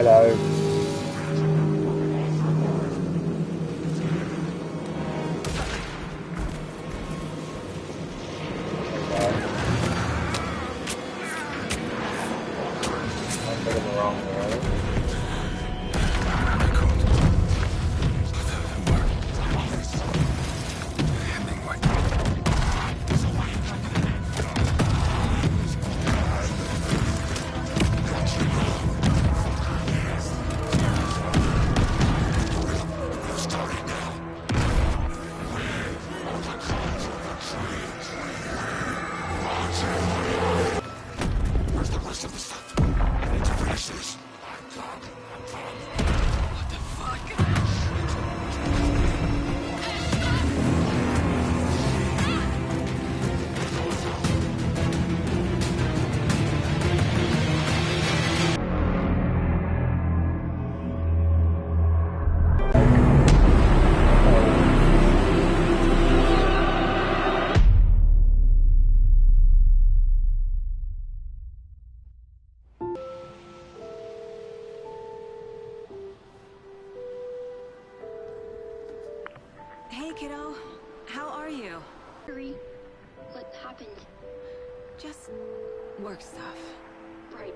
Hello. I'm taking the wrong way. Hey, kiddo. How are you? What happened? Just work stuff. Right.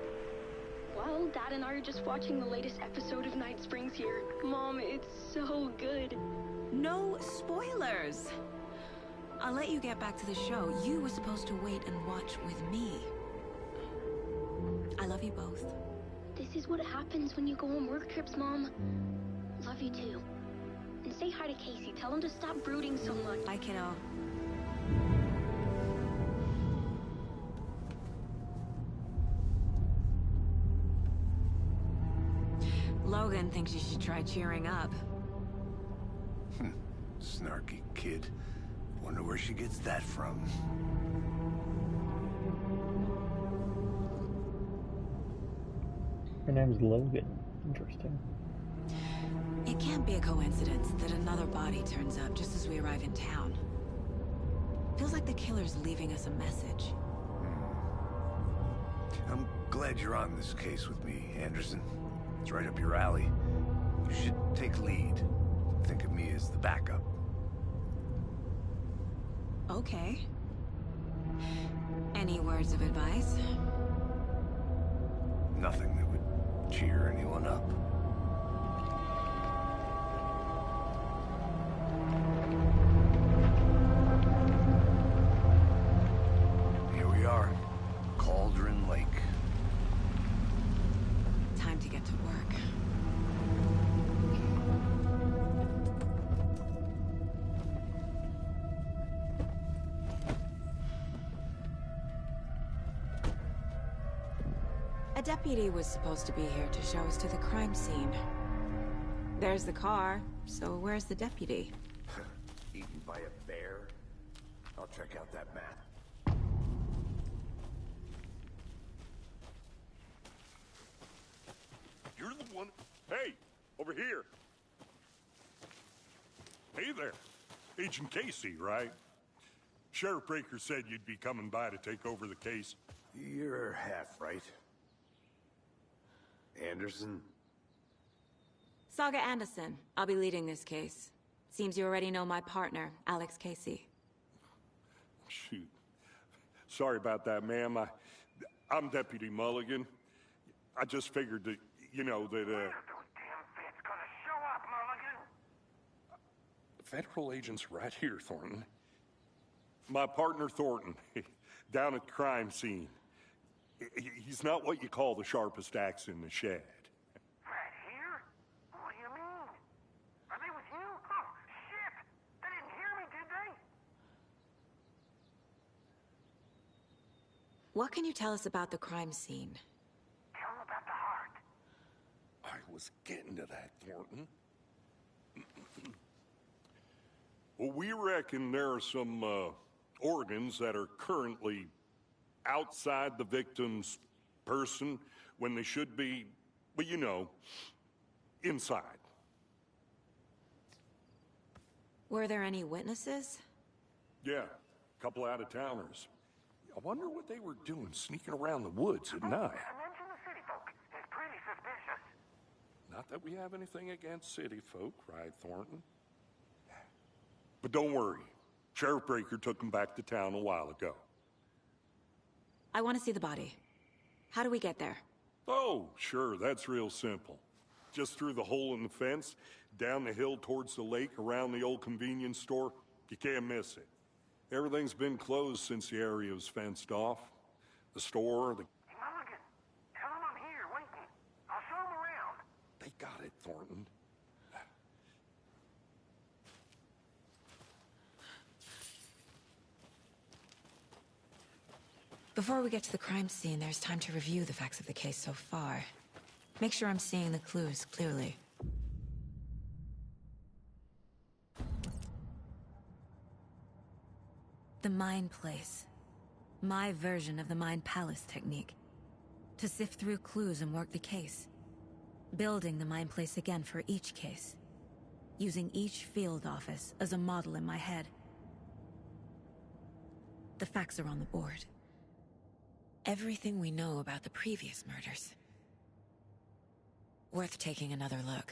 Well, Dad and I are just watching the latest episode of Night Springs here. Mom, it's so good. No spoilers. I'll let you get back to the show. You were supposed to wait and watch with me. I love you both. This is what happens when you go on work trips, Mom. Love you too. And say hi to Casey. Tell him to stop brooding so much. Bye, kiddo. Logan thinks you should try cheering up. Snarky kid. Wonder where she gets that from. Her name's Logan. Interesting. It can't be a coincidence that another body turns up just as we arrive in town. Feels like the killer's leaving us a message. I'm glad you're on this case with me, Anderson. It's right up your alley. You should take lead. Think of me as the backup. Okay. Any words of advice? Nothing that would cheer anyone up. Here we are. Cauldron Lake. Time to get to work. A deputy was supposed to be here to show us to the crime scene. There's the car, so where's the deputy? Eaten by a bear? I'll check out that map. You're the one... Hey! Over here! Hey there! Agent Casey, right? Sheriff Breaker said you'd be coming by to take over the case. You're half right. Anderson? Saga Anderson. I'll be leading this case. Seems you already know my partner, Alex Casey. Shoot. Sorry about that, ma'am. I'm Deputy Mulligan. I just figured that, you know, that, Where's those damn feds gonna show up, Mulligan? Federal agents right here, Thornton. My partner, Thornton, down at the crime scene. He's not what you call the sharpest axe in the shed. Right here? What do you mean? Are they with you? Oh, shit! They didn't hear me, did they? What can you tell us about the crime scene? Tell them about the heart. I was getting to that, Thornton. Well, we reckon there are some organs that are currently outside the victim's person when they should be, well, you know, inside. Were there any witnesses? Yeah, a couple out-of-towners. I wonder what they were doing sneaking around the woods at night. Mention the city folk. It's pretty suspicious. Not that we have anything against city folk, right, Thornton? But don't worry. Sheriff Breaker took him back to town a while ago. I want to see the body. How do we get there? Oh, sure, that's real simple. Just through the hole in the fence, down the hill towards the lake, around the old convenience store. You can't miss it. Everything's been closed since the area was fenced off. The store, the... Hey, Mulligan, tell him I'm here, waiting. I'll show him around. They got it, Thornton. Before we get to the crime scene, there's time to review the facts of the case so far. Make sure I'm seeing the clues clearly. The Mind Place. My version of the Mind Palace technique. To sift through clues and work the case. Building the Mind Place again for each case. Using each field office as a model in my head. The facts are on the board. Everything we know about the previous murders. Worth taking another look.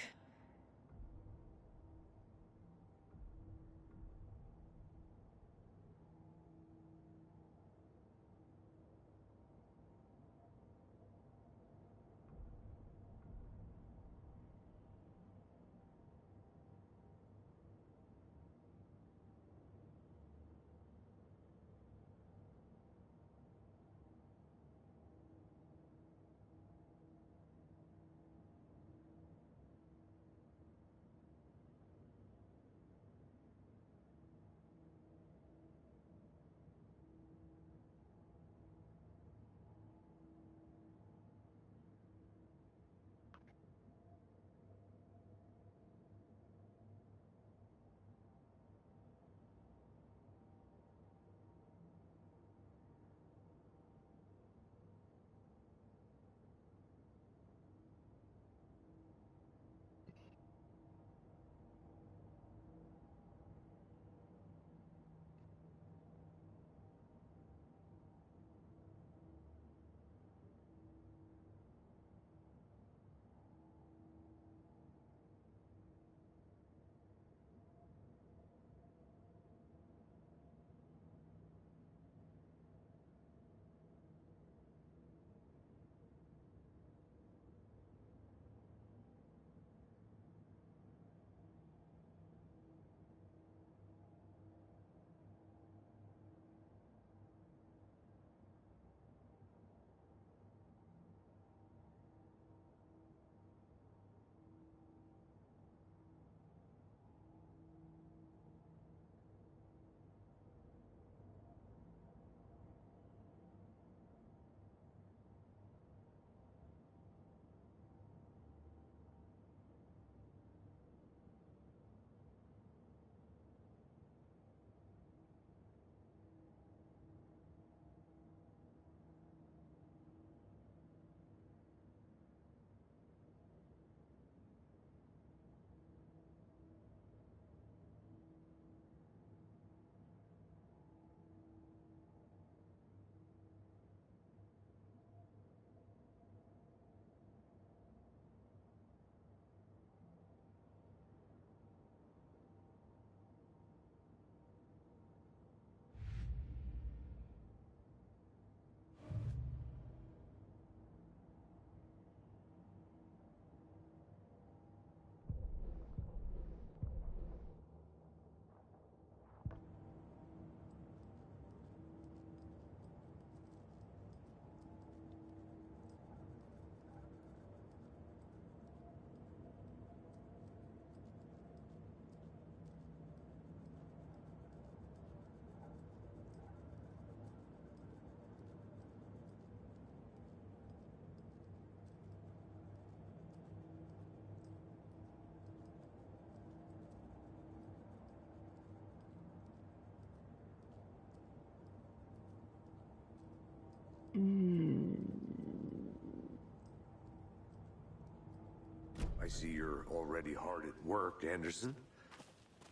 I see you're already hard at work, Anderson.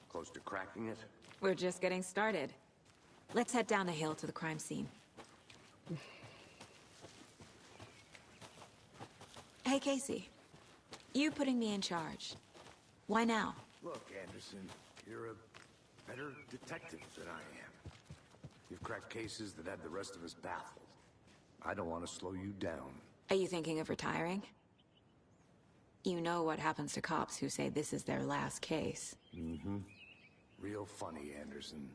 Close to cracking it? We're just getting started. Let's head down the hill to the crime scene. Hey, Casey. You putting me in charge. Why now? Look, Anderson, you're a better detective than I am. You've cracked cases that had the rest of us baffled. I don't want to slow you down. Are you thinking of retiring? You know what happens to cops who say this is their last case. Mm-hmm. Real funny, Anderson.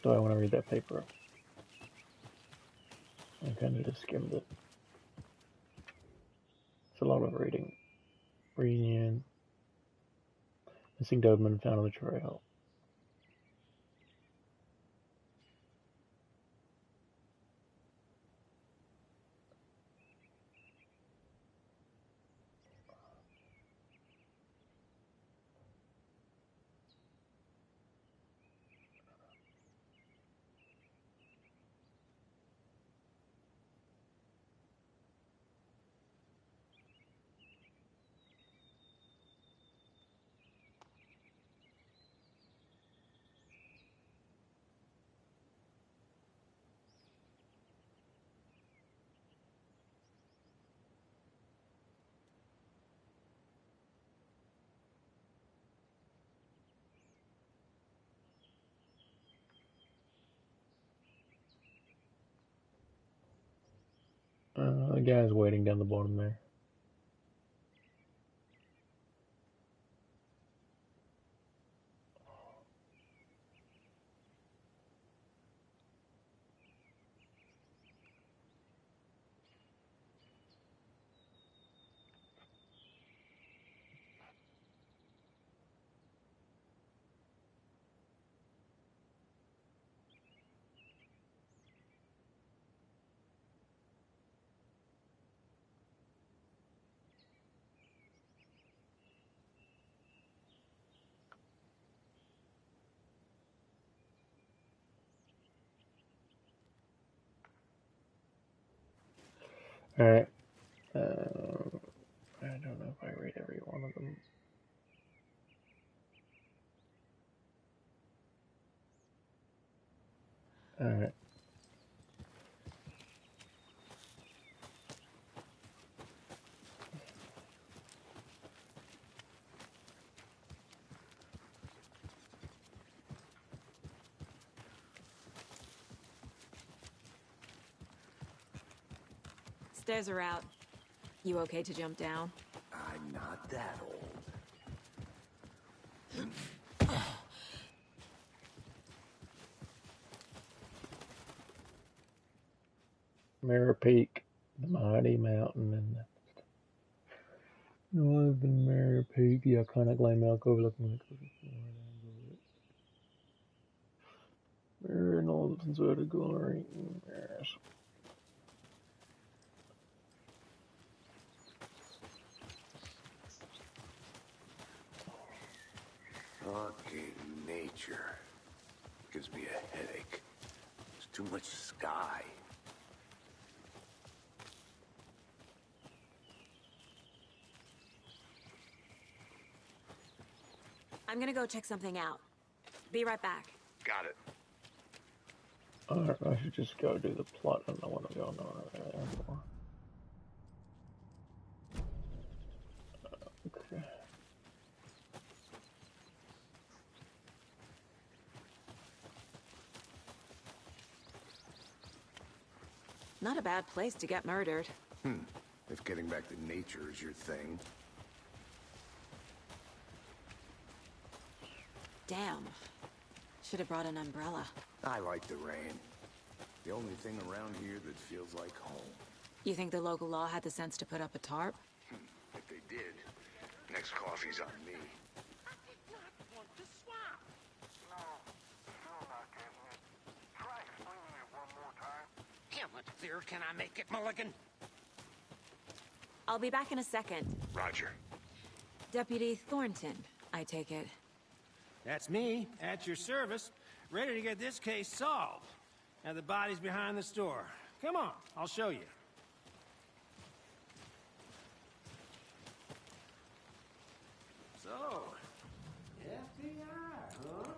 Do I want to read that paper? I kind of just skimmed it. It's a lot of reading. Reunion. Missing Doberman found on the trail. The guy's waiting down the bottom there. Alright. I don't know if I read every one of them. Alright. Stairs are out. You okay to jump down? I'm not that old. Mirror Peak, the mighty mountain in the north of Mirror Peak, the iconic landmark overlooking the Mirror in all of its sort glory. Yes. Fucking nature. Gives me a headache. There's too much sky. I'm gonna go check something out. Be right back. Got it. Alright, I should just go do the plot. I don't want to go on there anymore. Okay. Not a bad place to get murdered. If getting back to nature is your thing. Damn. Should have brought an umbrella. I like the rain. The only thing around here that feels like home. You think the local law had the sense to put up a tarp? If they did, next coffee's on me. I did not want to swap. No, still not getting it. Try explaining it one more time. How much clearer can I make it, Mulligan? I'll be back in a second. Roger. Deputy Thornton, I take it. That's me, at your service, ready to get this case solved. Now the body's behind the store. Come on, I'll show you. So, FBI, huh?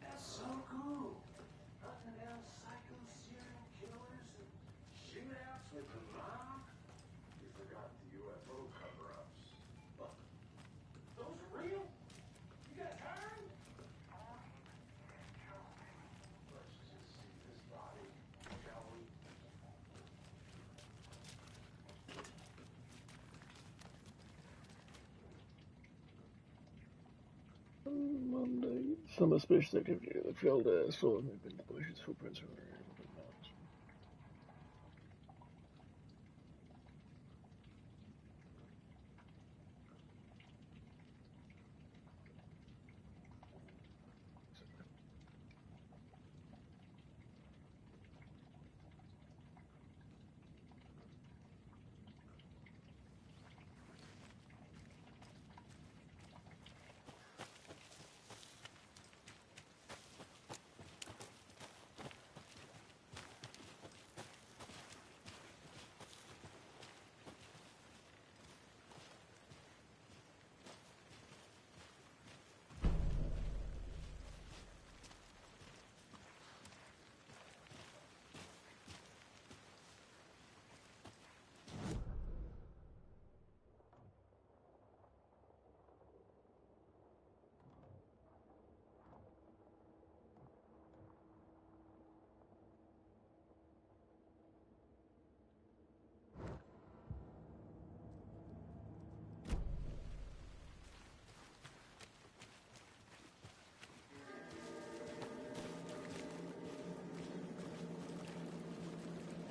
That's so cool. Hunting down psycho serial killers and shootouts with the mob. You forgot the UFO cover-ups. What? Those are real? You guys heard? Let's just see this body, shall we? Monday. Some suspicious activity in the field as full of movement in the bushes, footprints are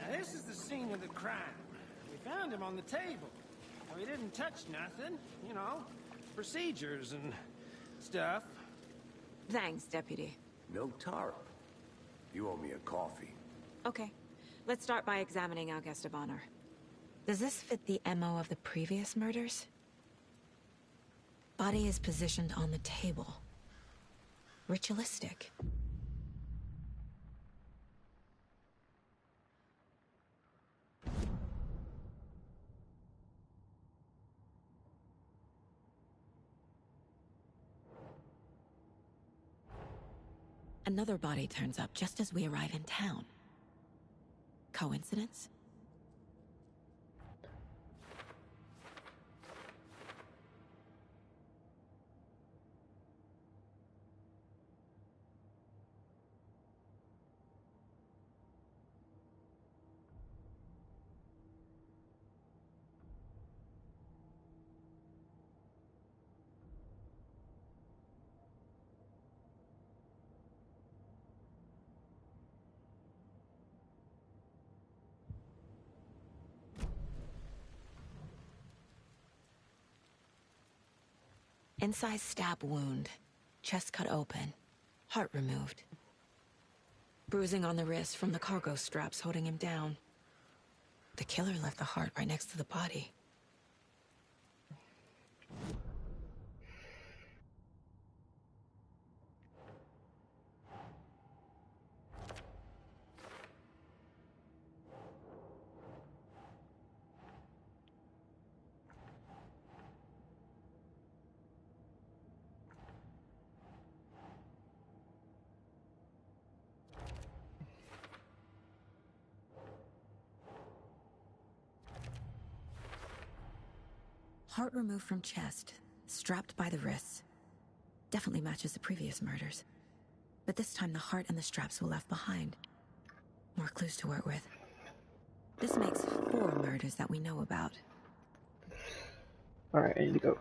Now this is the scene of the crime. We found him on the table. Now, he didn't touch nothing, you know, procedures and stuff. Thanks, Deputy. No tarp. You owe me a coffee. Okay. Let's start by examining our guest of honor. Does this fit the MO of the previous murders? Body is positioned on the table. Ritualistic. Another body turns up just as we arrive in town. Coincidence? Incised stab wound. Chest cut open. Heart removed. Bruising on the wrist from the cargo straps holding him down. The killer left the heart right next to the body. Heart removed from chest, strapped by the wrists. Definitely matches the previous murders. But this time the heart and the straps were left behind. More clues to work with. This makes 4 murders that we know about. Alright, I need to go.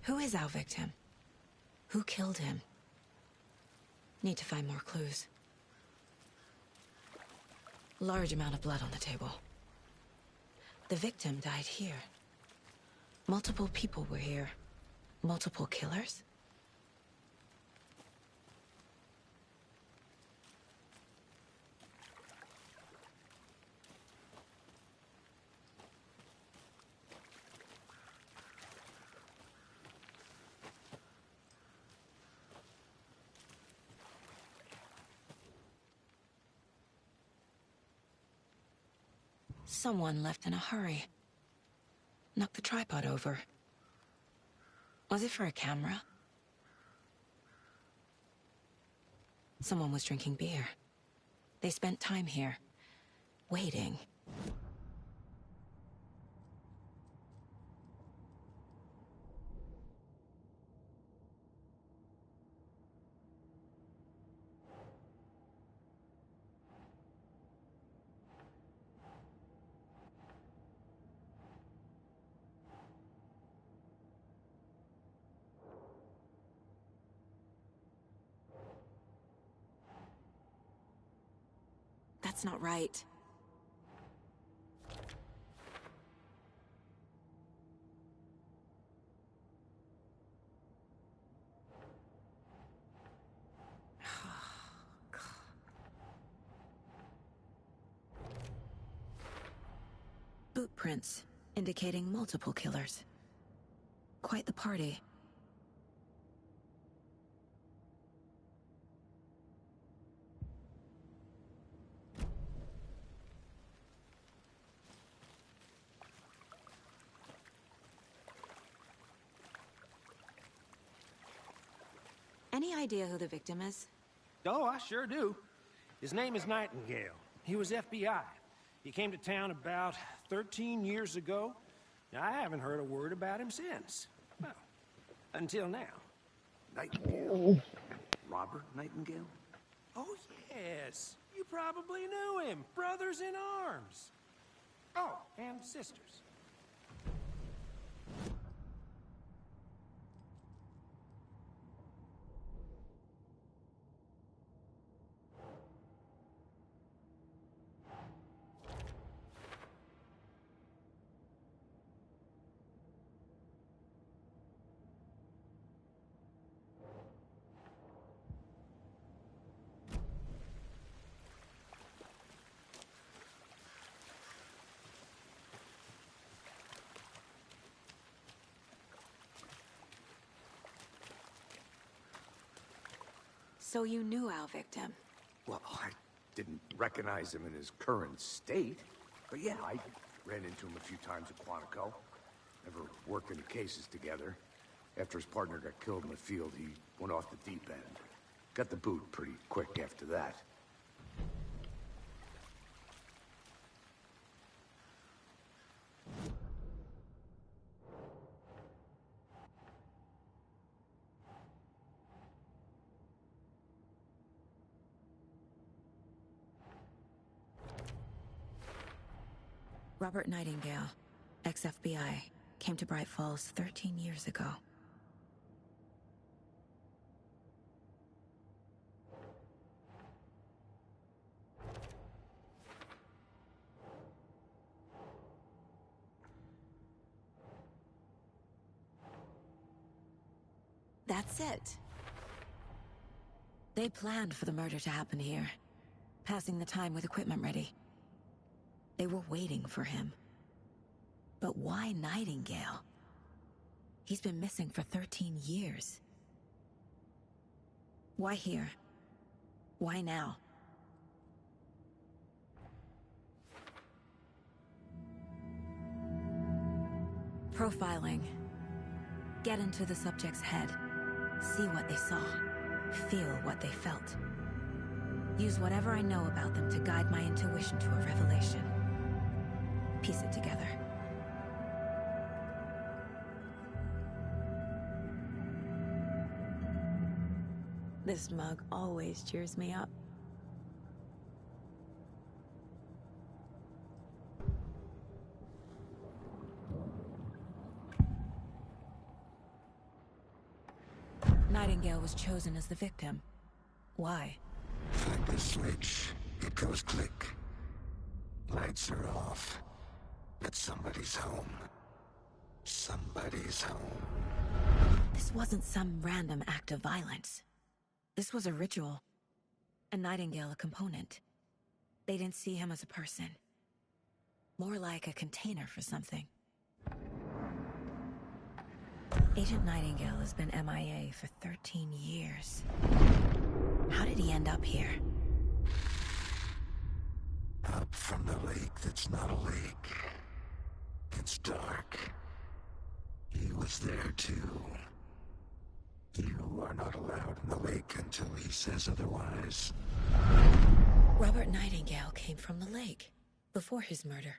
Who is our victim? Who killed him? Need to find more clues. Large amount of blood on the table. The victim died here. Multiple people were here. Multiple killers? Someone left in a hurry. Knocked the tripod over. Was it for a camera? Someone was drinking beer. They spent time here, waiting. That's not right. Boot prints, indicating multiple killers. Quite the party. Any idea who the victim is? Oh, I sure do. His name is Nightingale. He was FBI. He came to town about 13 years ago. Now, I haven't heard a word about him since. Well, until now. Nightingale? Robert Nightingale? Oh, yes. You probably knew him. Brothers in arms. Oh, and sisters. So you knew our victim? Well, I didn't recognize him in his current state. But yeah, I ran into him a few times at Quantico. Never worked any cases together. After his partner got killed in the field, he went off the deep end. Got the boot pretty quick after that. Robert Nightingale, ex-FBI, came to Bright Falls 13 years ago. That's it. They planned for the murder to happen here, passing the time with equipment ready. They were waiting for him. But why Nightingale? He's been missing for 13 years. Why here? Why now? Profiling. Get into the subject's head. See what they saw. Feel what they felt. Use whatever I know about them to guide my intuition to a revelation. Piece it together. This mug always cheers me up. Nightingale was chosen as the victim. Why? Flip the switch, it goes click. Lights are off. But somebody's home. Somebody's home. This wasn't some random act of violence. This was a ritual. And Nightingale a component. They didn't see him as a person. More like a container for something. Agent Nightingale has been MIA for 13 years. How did he end up here? Up from the lake that's not a lake. It's dark. He was there too. You are not allowed in the lake until he says otherwise. Robert Nightingale came from the lake, before his murder.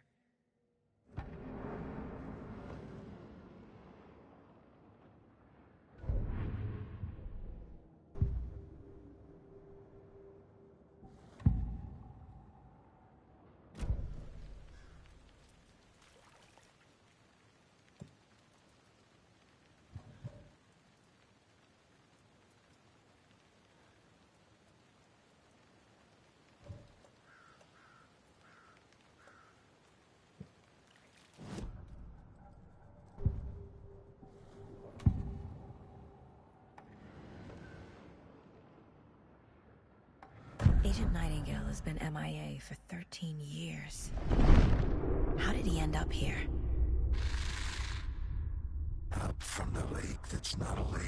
Agent Nightingale has been MIA for 13 years. How did he end up here? Up from the lake that's not a lake.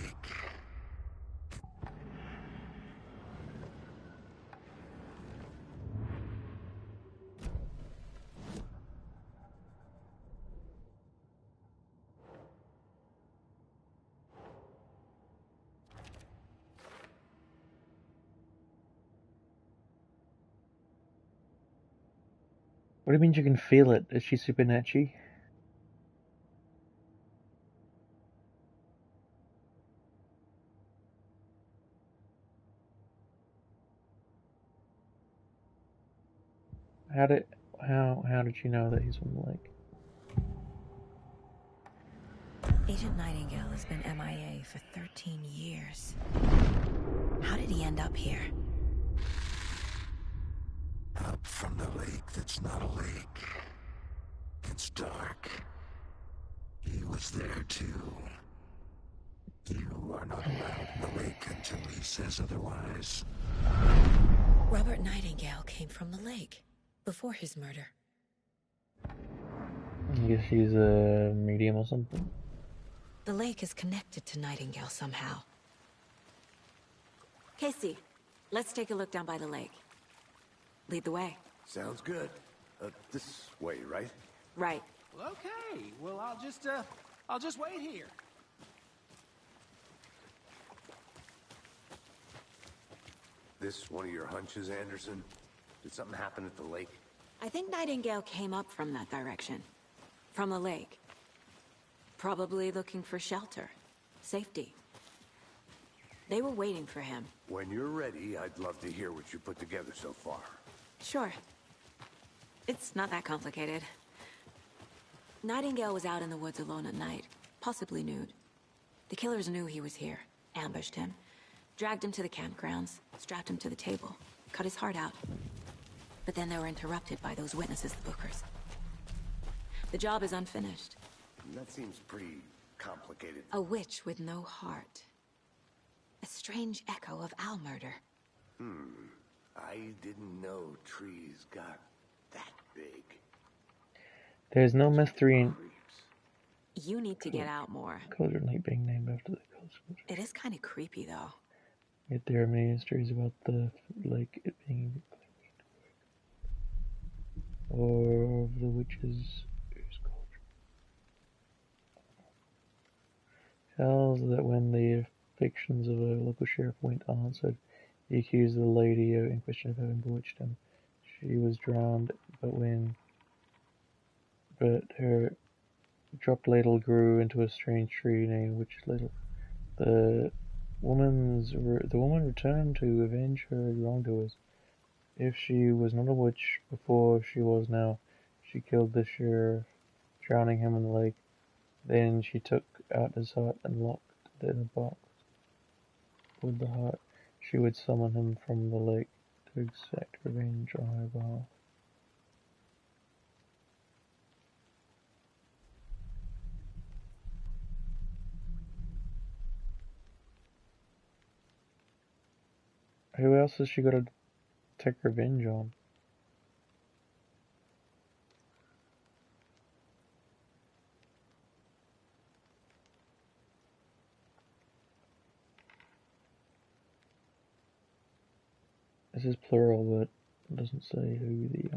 What do you mean you can feel it? Is she supernatural? How did you know that he's from the lake? Agent Nightingale has been MIA for 13 years. How did he end up here? Up from the lake that's not a lake. It's dark. He was there too. You are not allowed in the lake until he says otherwise. Robert Nightingale came from the lake, before his murder. I guess she's a medium or something. The lake is connected to Nightingale somehow. Casey, let's take a look down by the lake. Lead the way. Sounds good. This way, right? Right. Well, okay. Well, I'll just wait here. This one of your hunches, Anderson? Did something happen at the lake? I think Nightingale came up from that direction. From the lake. Probably looking for shelter. Safety. They were waiting for him. When you're ready, I'd love to hear what you put together so far. Sure. It's not that complicated. Nightingale was out in the woods alone at night, possibly nude. The killers knew he was here, ambushed him, dragged him to the campgrounds, strapped him to the table, cut his heart out. But then they were interrupted by those witnesses, the Bookers. The job is unfinished. That seems pretty complicated. A witch with no heart. A strange echo of Al murder. I didn't know trees got that big. There's no mystery in You need to get out more. Cauldron Lake being named after the Cold Squadron. It is kind of creepy, though. Yet there are many mysteries about the lake it being or of the witches. Tells that when the fictions of a local sheriff went unanswered, he accused the lady in question of having bewitched him. She was drowned, but her dropped ladle grew into a strange tree named Witch's Ladle. The woman returned to avenge her wrongdoers. If she was not a witch before she was now, she killed the sheriff, drowning him in the lake. Then she took out his heart and locked it in a box. with the heart, she would summon him from the lake to exact revenge on her behalf. Who else has she got to take revenge on? This is plural, but it doesn't say who the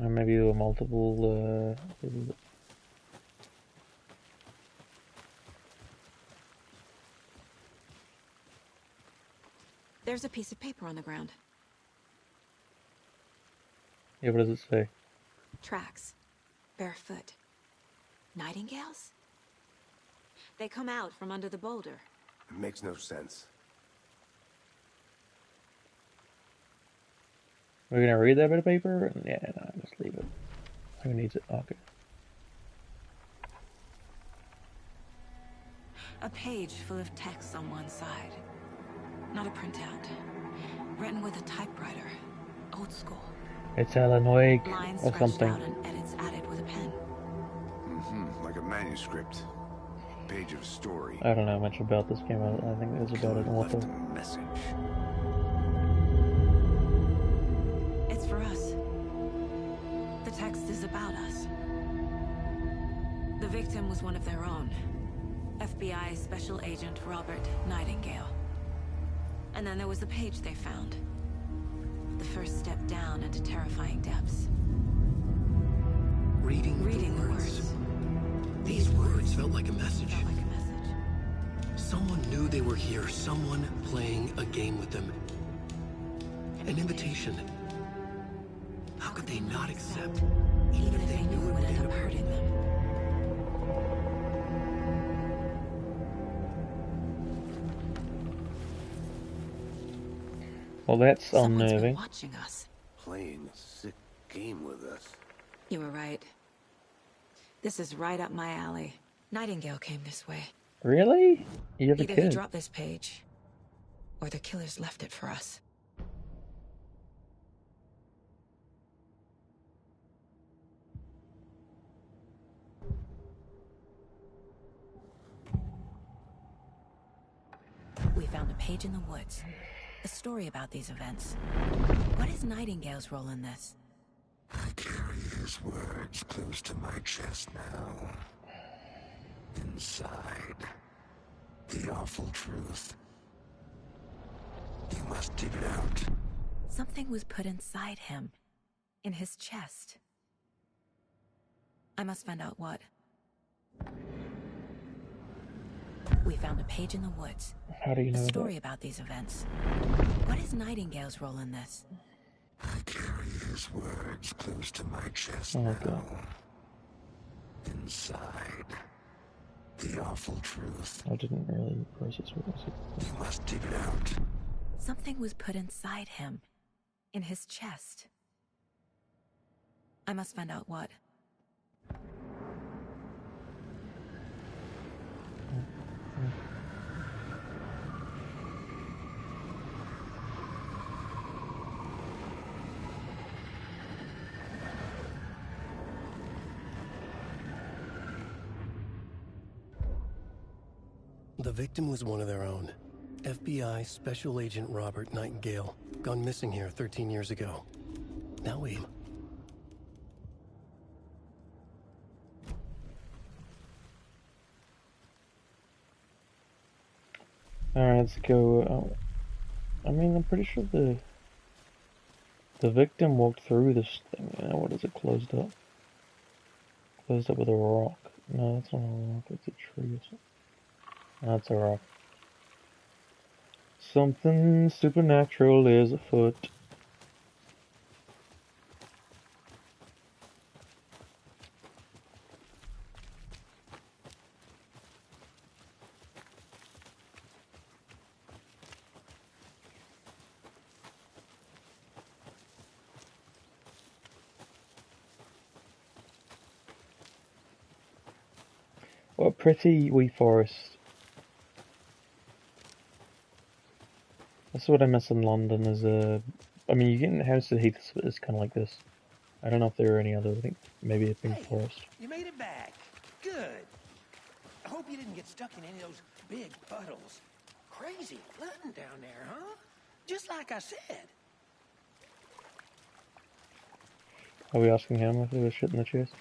maybe there were multiple people that... There's a piece of paper on the ground. Yeah, what does it say? Tracks. Barefoot. Nightingales? They come out from under the boulder. It makes no sense. We're gonna read that bit of paper? Yeah, no, just leave it. Who needs it? Okay. A page full of text on one side. Not a printout. Written with a typewriter. Old school. It's Alan Wake Lines or scratched something. out and edits added with a pen. Like a manuscript. Page of a story. I don't know much about this game. I think it's about an Left author. a message. It's for us. The text is about us. The victim was one of their own. FBI Special Agent Robert Nightingale. And then there was the page they found. The first step down into terrifying depths. Reading the words. These words felt like a message. Felt like a message. Someone knew they were here. Someone playing a game with them. An invitation. How could they not accept, even if they knew it would end up hurting them? Well, that's Someone's been unnerving. watching us. Playing a sick game with us. You were right. This is right up my alley. Nightingale came this way. Really? You have a Either he kid? dropped this page, or the killers left it for us. We found a page in the woods. A story about these events. What is Nightingale's role in this? I carry his words close to my chest now. Inside, the awful truth. You must dig it out. Something was put inside him. In his chest. I must find out what. We found a page in the woods. How do you know A that? story about these events. What is Nightingale's role in this? I carry his words close to my chest Oh, now. God. Inside, the awful truth. I didn't really process what I said. You must dig it out. Something was put inside him. In his chest. I must find out what. The victim was one of their own. FBI Special Agent Robert Nightingale, gone missing here 13 years ago. Now we... Alright, let's go. I mean, I'm pretty sure the victim walked through this thing. What is it? Closed up? Closed up with a rock. No, that's not a rock. It's a tree or something. That's a rock. Something supernatural is afoot. A pretty wee forest. That's what I miss in London is I mean, you get in Hampstead Heath, it's kind of like this. I don't know if there are any other, I think maybe a pink forest. You made it back. Good. I hope you didn't get stuck in any of those big puddles. Crazy flooding down there, huh? Just like I said. Are we asking him if there was shit in the chest?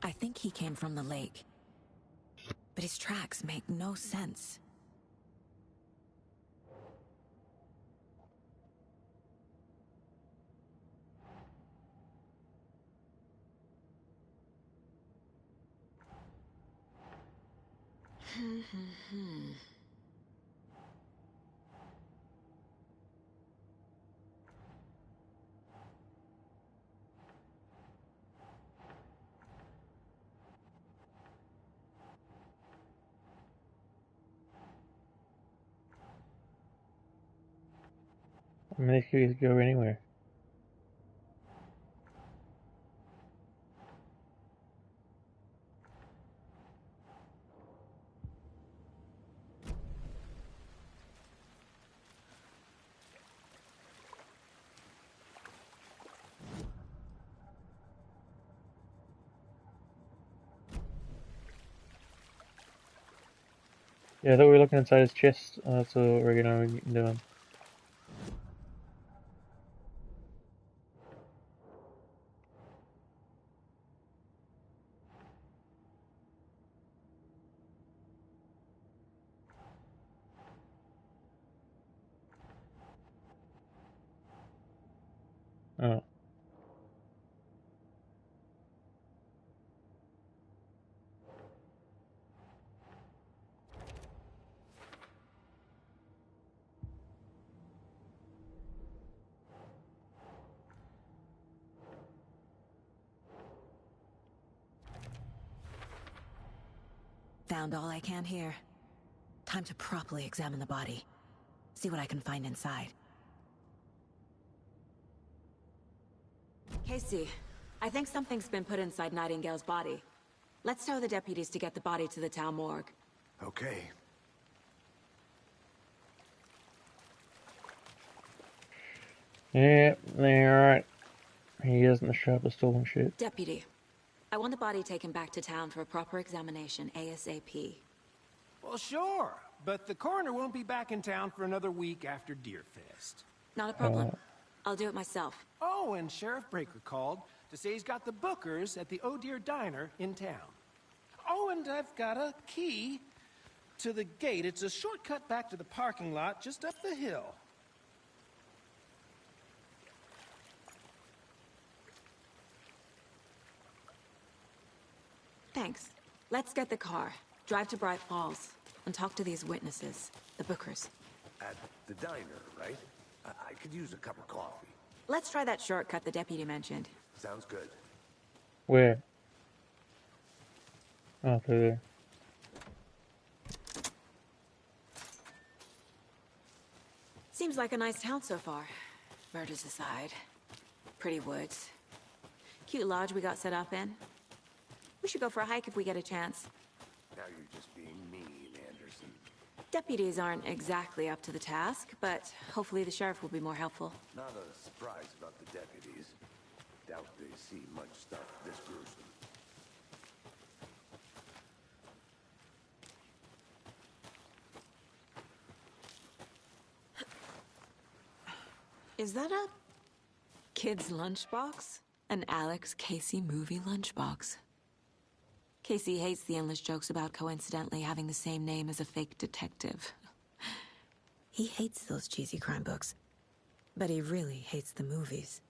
I think he came from the lake. But his tracks make no sense. I mean, they could go anywhere. Yeah, I thought we were looking inside his chest. That's what we're gonna be doing. Oh. Found all I can here. Time to properly examine the body. See what I can find inside. Casey, I think something's been put inside Nightingale's body. Let's tell the deputies to get the body to the town morgue. Okay. Yeah, they're right. He isn't the sharpest tool in shit. Deputy, I want the body taken back to town for a proper examination ASAP. Well, sure. But the coroner won't be back in town for another week after Deerfest. Not a problem. I'll do it myself. Oh, and Sheriff Breaker called to say he's got the Bookers at the Oh Dear Diner in town. Oh, and I've got a key to the gate. It's a shortcut back to the parking lot just up the hill. Thanks. Let's get the car, drive to Bright Falls, and talk to these witnesses, the Bookers. At the diner, right? I could use a cup of coffee. Let's try that shortcut the deputy mentioned. Sounds good. Where? Oh, through there. Seems like a nice town so far. Murders aside. Pretty woods. Cute lodge we got set up in. We should go for a hike if we get a chance. Now you're just being mean, Anderson. Deputies aren't exactly up to the task, but hopefully the sheriff will be more helpful. Not a surprise about the deputies. Doubt they see much stuff this gruesome. Is that a kid's lunchbox? An Alex Casey movie lunchbox. Casey hates the endless jokes about coincidentally having the same name as a fake detective. He hates those cheesy crime books, but he really hates the movies.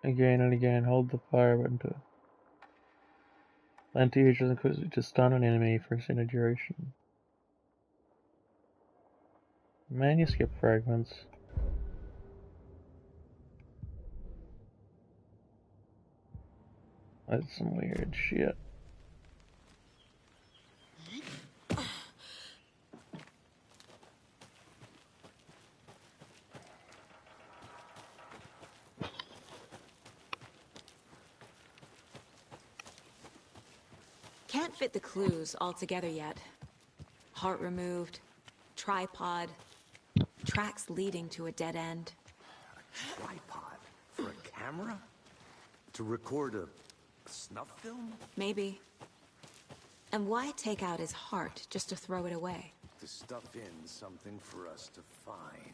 Again and again, hold the fire button to anti-agents include to stun an enemy for extended duration. Manuscript fragments. That's some weird shit. Can't fit the clues all together yet. Heart removed, tripod, tracks leading to a dead end. A tripod? For a camera? To record a snuff film? Maybe. And why take out his heart just to throw it away? To stuff in something for us to find.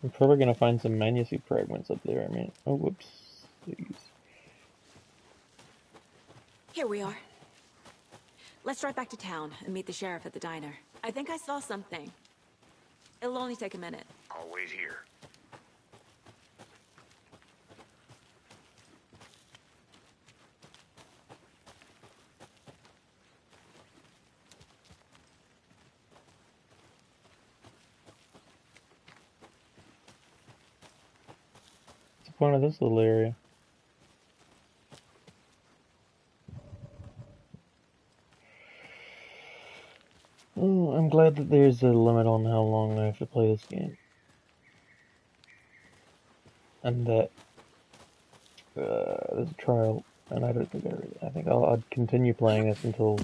I'm probably gonna find some manuscript fragments up there, I mean. Oh, whoops. Please. Here we are. Let's drive back to town and meet the sheriff at the diner. I think I saw something. It'll only take a minute. I'll wait here. What's the point of this little area? Oh, I'm glad that there's a limit on how long I have to play this game. And that there's a trial, and I don't think I think I'd continue playing this until,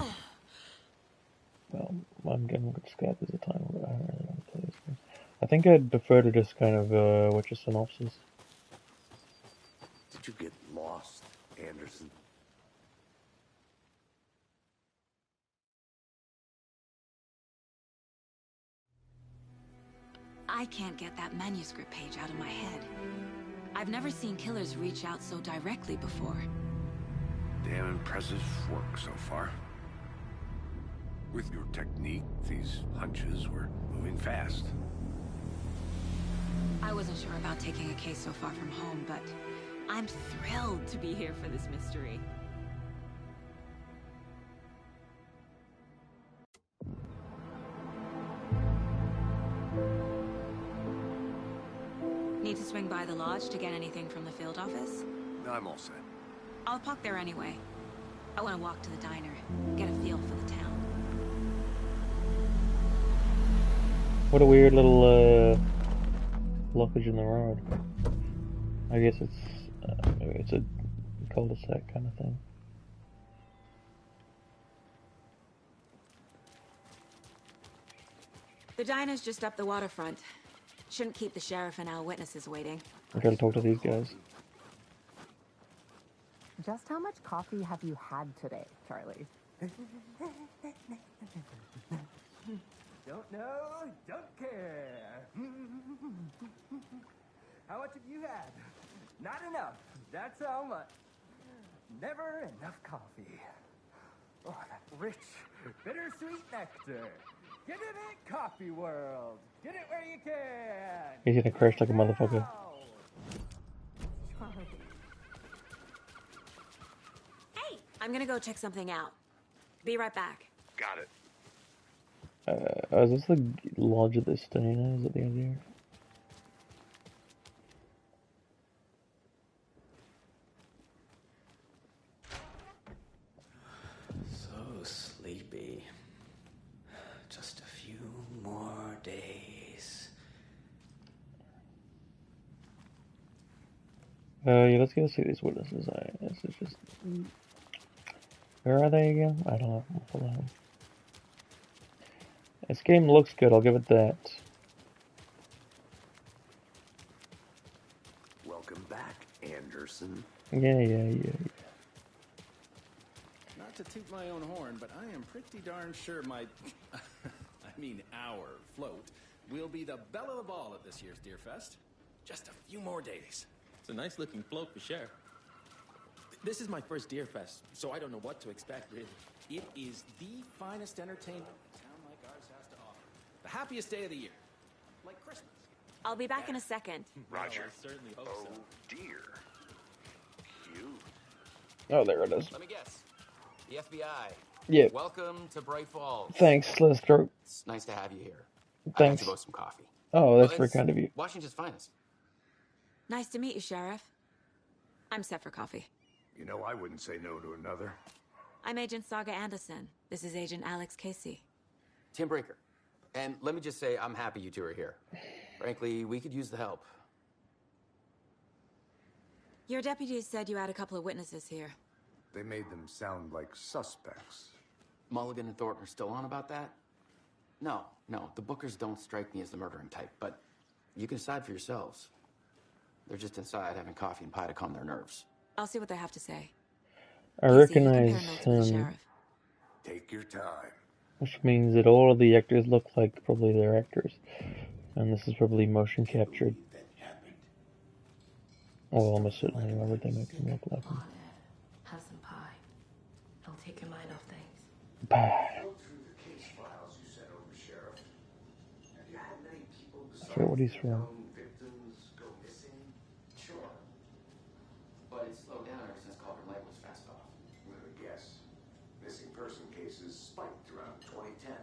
well, I'm getting scared there's a time where I don't really want to play this game. I think I'd prefer to just kind of watch a synopsis. Did you get lost, Anderson? I can't get that manuscript page out of my head. I've never seen killers reach out so directly before. Damn impressive work so far. With your technique, these hunches were moving fast. I wasn't sure about taking a case so far from home, but I'm thrilled to be here for this mystery. Need to swing by the lodge to get anything from the field office? I'm all set. I'll park there anyway. I want to walk to the diner, get a feel for the town. What a weird little blockage in the road. I guess it's a cul-de-sac kind of thing. The diner's just up the waterfront. Shouldn't keep the sheriff and our witnesses waiting. I gotta talk to these guys. Just how much coffee have you had today, Charlie? Don't know, don't care. How much have you had? Not enough. That's how much. Never enough coffee. Oh, that rich, bittersweet nectar. Get it in Coffee World. Get it where you can. He's gonna crash like a motherfucker. Hey, I'm gonna go check something out. Be right back. Got it. Is this the Lodge of the Stana? Is that the idea? So sleepy. Just a few more days. Yeah, let's go see these witnesses. This is just... Where are they again? I don't know. Hold on. This game looks good, I'll give it that. Welcome back, Anderson. Yeah. Not to toot my own horn, but I am pretty darn sure my... our float will be the belle of the ball at this year's Deerfest. Just a few more days. It's a nice looking float for sure. This is my first Deerfest, so I don't know what to expect, really. It is the finest entertainment a town like ours has to offer. The happiest day of the year. Like Christmas. I'll be back in a second. Roger. I certainly hope Oh, so. dear. Cute. Oh, there it is. Let me guess. The FBI. Yeah. Welcome to Bright Falls. Thanks, Lester. It's nice to have you here. Thanks. I got you both some coffee. Oh, that's very It's kind of you. Washington's finest. Nice to meet you, Sheriff. I'm set for coffee. You know, I wouldn't say no to another. I'm Agent Saga Anderson. This is Agent Alex Casey. Tim Brinker. And let me just say, I'm happy you two are here. Frankly, we could use the help. Your deputies said you had a couple of witnesses here. They made them sound like suspects. Mulligan and Thornton are still on about that? No, the Bookers don't strike me as the murdering type, but you can decide for yourselves. They're just inside having coffee and pie to calm their nerves. I'll see what they have to say. I Casey, recognize compare notes with the him, sheriff. Take your time. which means that all of the actors look like probably their actors. And this is probably motion captured. Well, almost certainly everything makes them look like them. Have some pie. It'll take your mind off things. Pie. Go through the case files you sent over, Sheriff. Have you had many people I forget what he's from. victims go missing? Sure. But it's slowed down ever since Calder Light was fast off. Let me guess. Missing person cases spiked around 2010.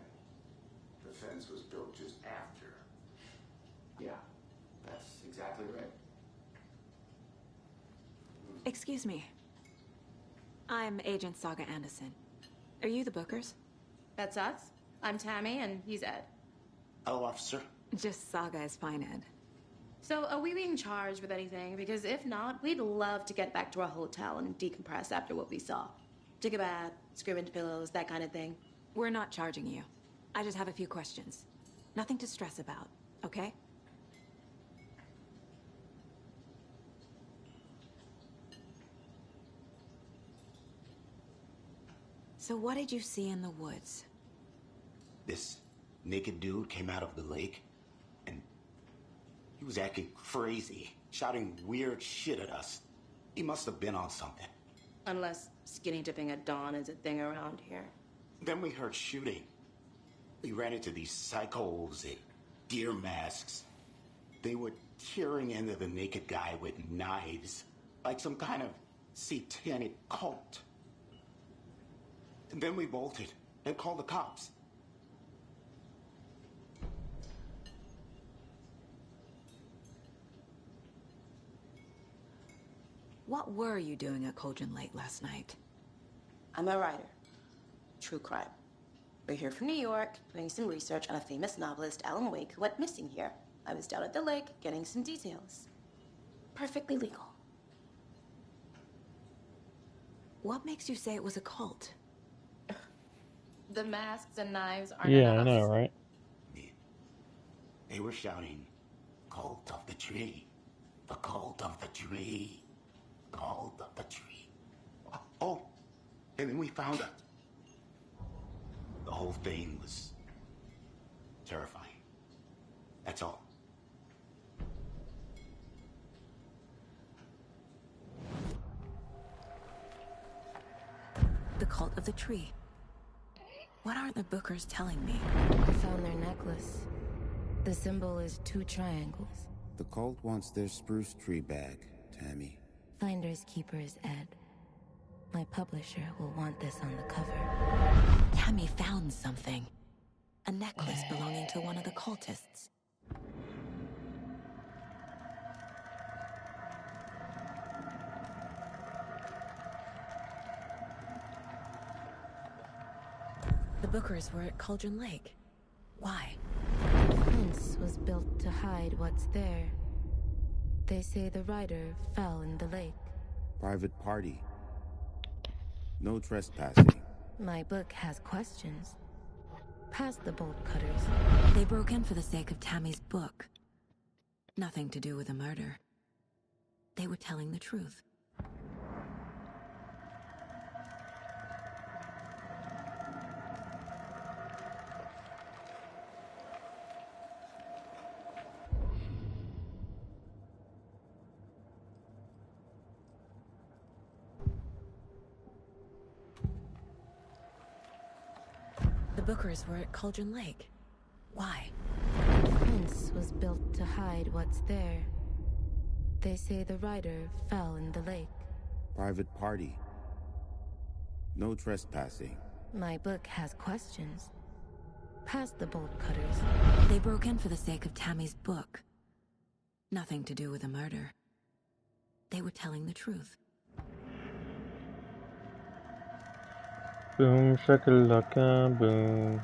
The fence was built just after. Yeah, that's exactly right. Excuse me. I'm Agent Saga Anderson. Are you the Bookers? That's us. I'm Tammy, and he's Ed. Hello, officer. Just Saga is fine, Ed. So, are we being charged with anything? Because if not, we'd love to get back to our hotel and decompress after what we saw. Take a bath, scream into pillows, that kind of thing. We're not charging you. I just have a few questions. Nothing to stress about, okay? So what did you see in the woods? This naked dude came out of the lake, and he was acting crazy, shouting weird shit at us. He must have been on something. Unless skinny dipping at dawn is a thing around here. Then we heard shooting. We ran into these psychos in deer masks. They were tearing into the naked guy with knives, like some kind of satanic cult. And then we bolted and called the cops. What were you doing at Cauldron Lake last night? I'm a writer. True crime. We're here from New York, doing some research on a famous novelist, Alan Wake, who went missing here. I was down at the lake, getting some details. Perfectly legal. What makes you say it was a cult? The masks and knives aren't Yeah, enough. I know, right? They were shouting, "Cult of the tree. The cult of the tree. Cult of the tree." Oh, and then we found it. The whole thing was terrifying. That's all. The cult of the tree. What are the Bookers telling me? I found their necklace. The symbol is 2 triangles. The cult wants their spruce tree back, Tammy. Finders keepers, Ed. My publisher will want this on the cover. Tammy found something. A necklace belonging to one of the cultists. The Bookers were at Cauldron Lake. Why? The fence was built to hide what's there. They say the rider fell in the lake. Private party. No trespassing. My book has questions. Past the bolt cutters. They broke in for the sake of Tammy's book. Nothing to do with a murder. They were telling the truth. The Bookers were at Cauldron Lake. Why? The fence was built to hide what's there. They say the rider fell in the lake. Private party. No trespassing. My book has questions. Past the bolt cutters. They broke in for the sake of Tammy's book. Nothing to do with a murder. They were telling the truth. Boom shakalaka boom.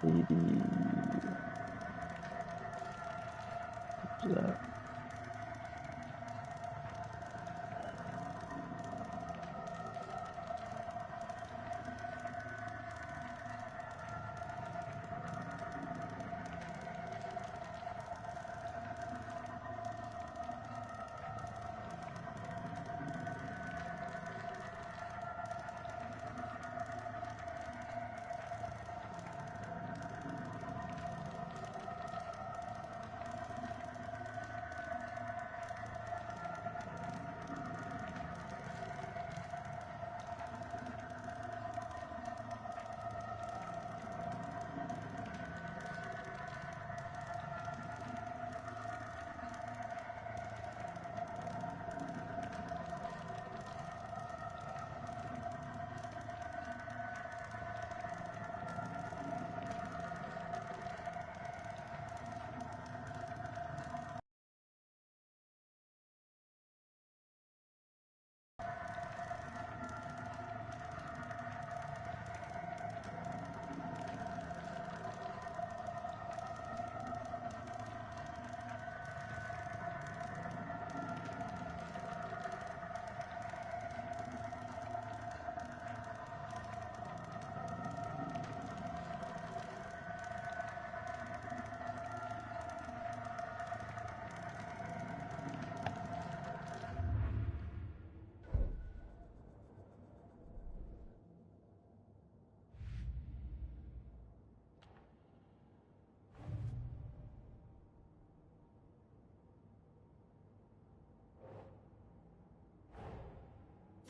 Baby. What's that?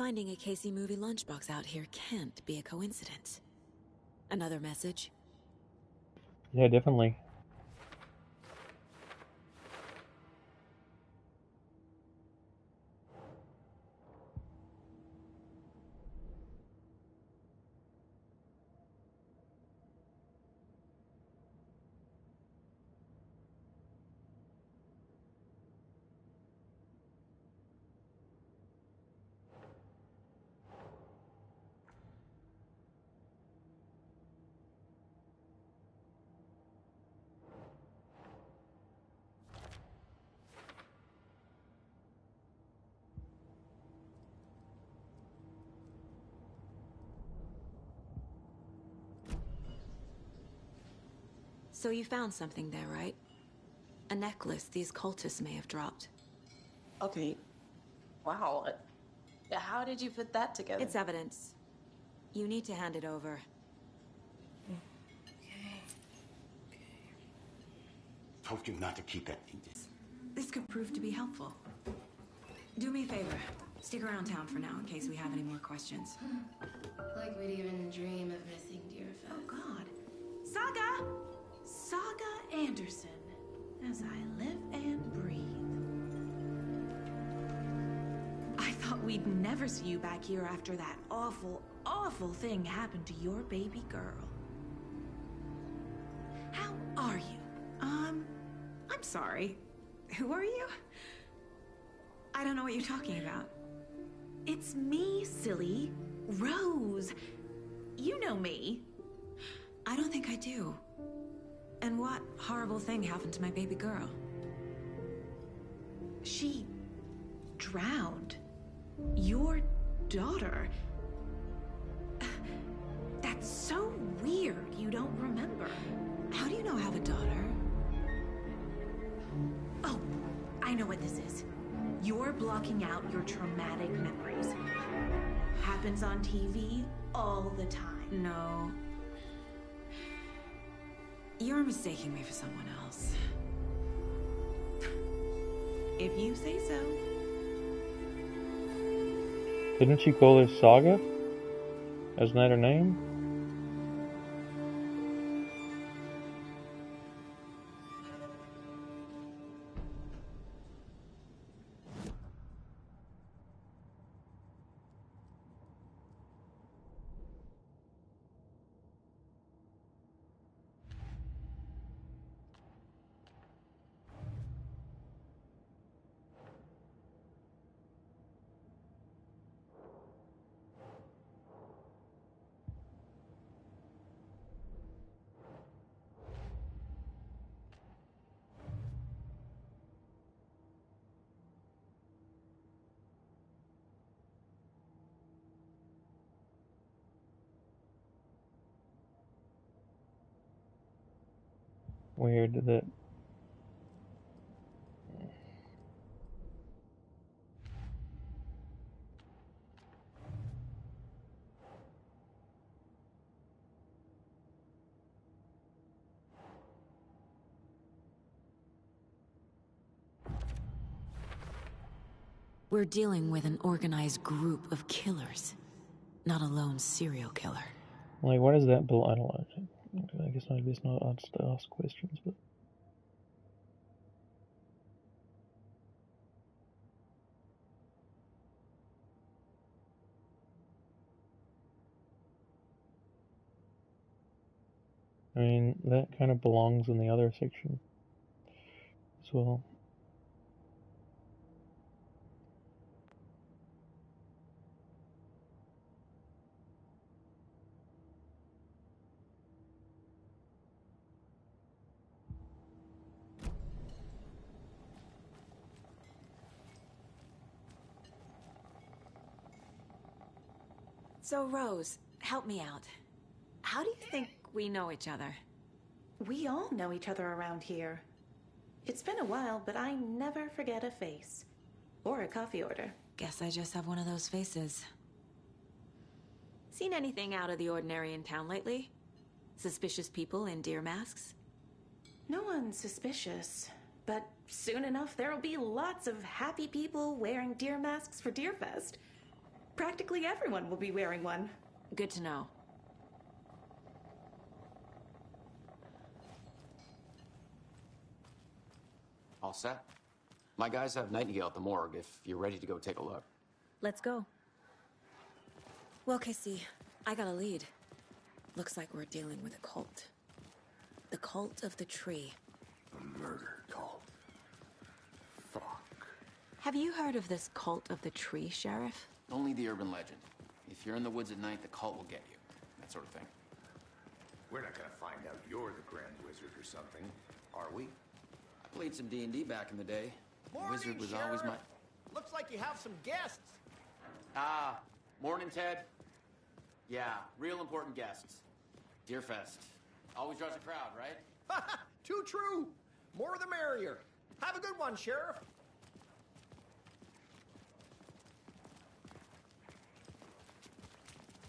Finding a Casey movie lunchbox out here can't be a coincidence. Another message? Yeah, definitely. So you found something there, right? A necklace these cultists may have dropped. Okay. Wow. How did you put that together? It's evidence. You need to hand it over. Told you not to keep that thing. This could prove to be helpful. Do me a favor. Stick around town for now in case we have any more questions. Like we'd even dream of missing Deerfest. Oh, God. Saga! Saga Anderson. As I live and breathe. I thought we'd never see you back here after that awful, awful thing happened to your baby girl. How are you? I'm sorry. Who are you? I don't know what you're talking about. It's me, silly. Rose. You know me. I don't think I do. And what horrible thing happened to my baby girl? She drowned. Your daughter. That's so weird you don't remember. How do you know I have a daughter? Oh, I know what this is. You're blocking out your traumatic memories. Happens on TV all the time. No. You're mistaking me for someone else. If you say so. Didn't she call her Saga? Isn't that her name? Weird that. We're dealing with an organized group of killers, not a lone serial killer. Like, what is that? I don't know. I guess maybe it's not us to ask questions, but. I mean, that kind of belongs in the other section as well. So, Rose, help me out. How do you think we know each other? We all know each other around here. It's been a while, but I never forget a face. Or a coffee order. Guess I just have one of those faces. Seen anything out of the ordinary in town lately? Suspicious people in deer masks? No one's suspicious. But soon enough, there'll be lots of happy people wearing deer masks for Deerfest. Practically everyone will be wearing one. Good to know. All set? My guys have Nightingale at the morgue if you're ready to go take a look. Let's go. Well, Casey, I got a lead. Looks like we're dealing with a cult. The Cult of the Tree. A murder cult. Fuck. Have you heard of this Cult of the Tree, Sheriff? Only the urban legend. If you're in the woods at night, the cult will get you. That sort of thing. We're not gonna find out you're the Grand Wizard or something, are we? I played some D&D back in the day. Morning, The wizard was Sheriff. always my... Looks like you have some guests. Ah, morning, Ted. Yeah, real important guests. Deerfest. Always draws a crowd, right? Too true. More the merrier. Have a good one, Sheriff.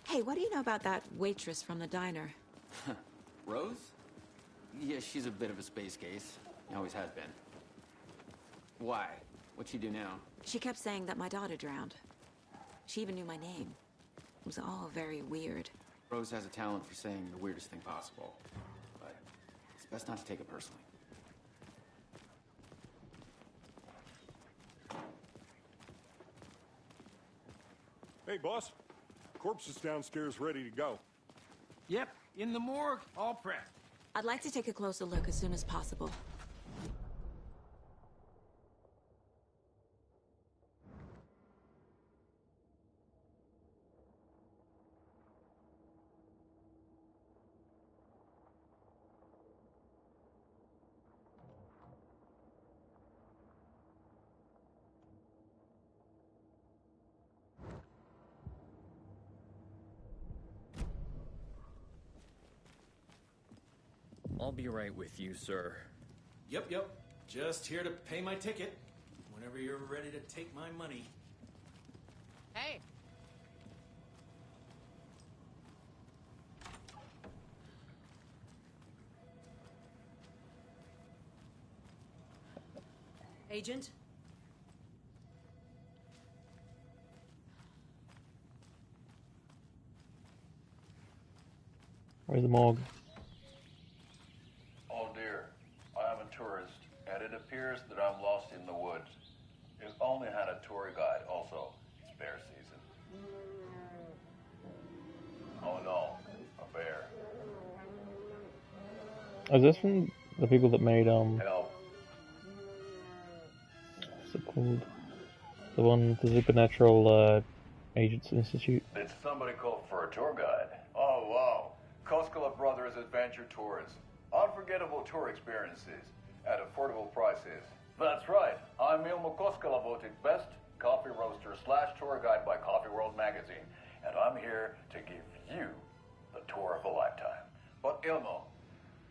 Hey, what do you know about that waitress from the diner? Rose? Yeah, she's a bit of a space case. Always has been. Why? What'd she do now? She kept saying that my daughter drowned. She even knew my name. It was all very weird. Rose has a talent for saying the weirdest thing possible. But it's best not to take it personally. Hey, boss. Corpse is downstairs ready to go. Yep, in the morgue, all prepped. I'd like to take a closer look as soon as possible. I'll be right with you, sir. Yep. Just here to pay my ticket. Whenever you're ready to take my money. Hey. Agent? Where's the morgue? Oh dear, I am a tourist, and it appears that I'm lost in the woods. If only had a tour guide, also. It's bear season. Oh no, a bear. Is this from the people that made, Help. what's it called? The one, the Supernatural, Agents Institute? Did somebody call for a tour guide? Oh wow, Koskela Brothers Adventure Tours. Unforgettable tour experiences at affordable prices. That's right. I'm Ilmo Koskela, voted best coffee roaster / tour guide by Coffee World magazine, and I'm here to give you the tour of a lifetime. But Ilmo,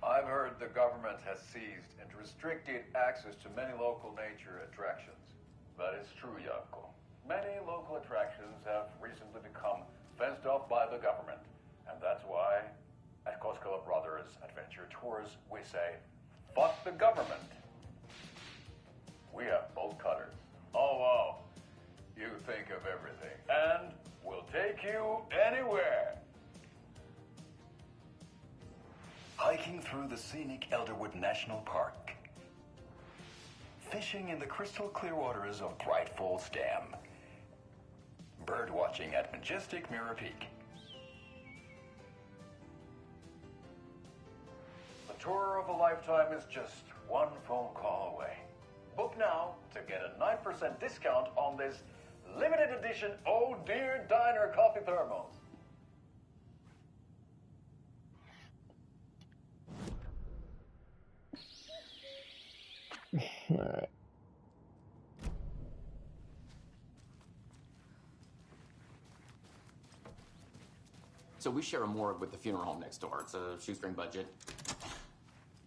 I've heard the government has seized and restricted access to many local nature attractions. That is true, Janko. Many local attractions have recently become fenced off by the government, and that's why at Koskela Brothers Adventure Tours, we say, fuck the government. We have bolt cutters. Oh, wow. You think of everything. And we'll take you anywhere. Hiking through the scenic Elderwood National Park. Fishing in the crystal clear waters of Bright Falls Dam. Bird watching at majestic Mirror Peak. The tour of a lifetime is just one phone call away. Book now to get a 9% discount on this limited edition Oh Dear Diner coffee thermos. Alright. So we share a morgue with the funeral home next door. It's a shoestring budget.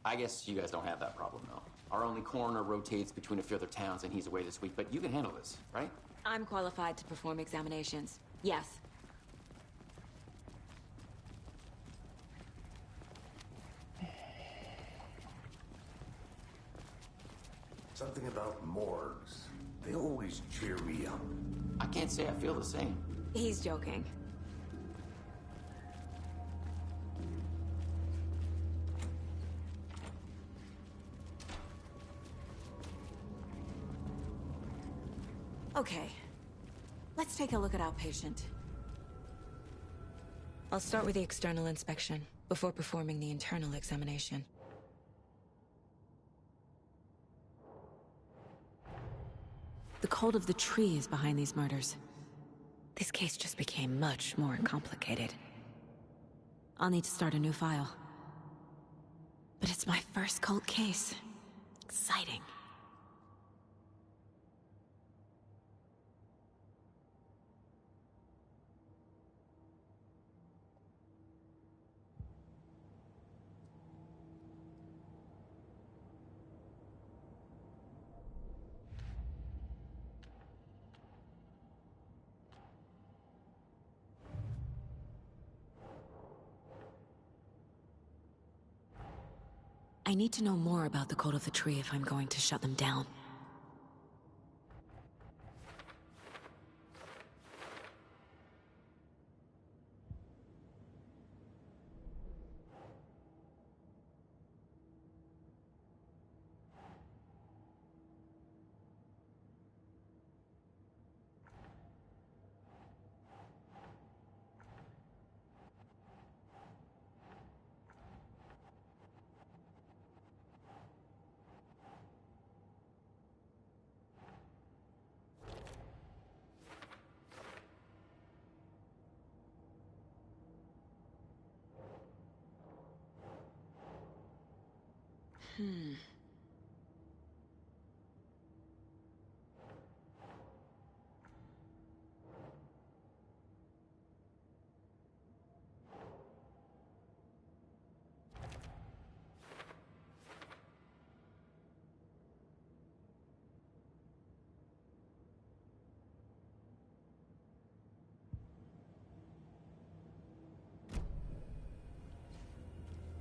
I guess you guys don't have that problem, though. Our only coroner rotates between a few other towns, and he's away this week, but you can handle this, right? I'm qualified to perform examinations. Yes. Something about morgues. They always cheer me up. I can't say I feel the same. He's joking. Okay. Let's take a look at Outpatient. I'll start with the external inspection, before performing the internal examination. The cult of the tree is behind these murders. This case just became much more complicated. I'll need to start a new file. But it's my first cult case. Exciting. I need to know more about the Cult of the Tree if I'm going to shut them down.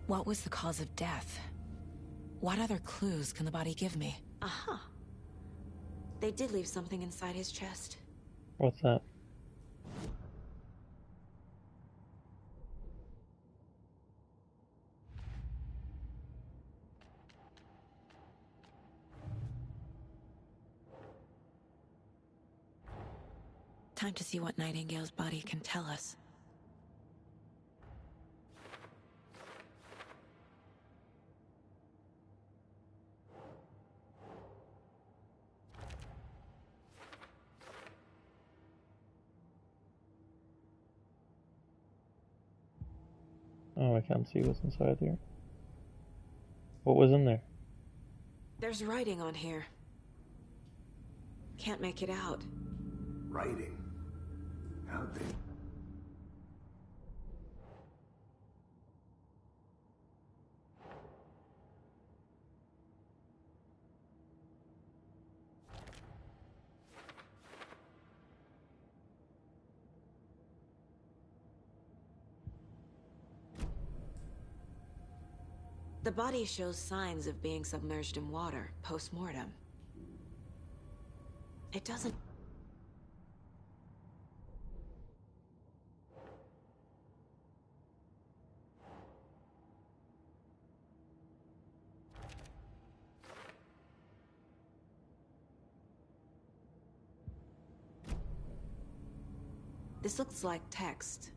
What was the cause of death? What other clues can the body give me? Aha. They did leave something inside his chest. What's that? Time to see what Nightingale's body can tell us. Oh, I can't see what's inside here. What was in there? There's writing on here. Can't make it out. Writing? How'd they... The body shows signs of being submerged in water, post-mortem. It doesn't... This looks like text.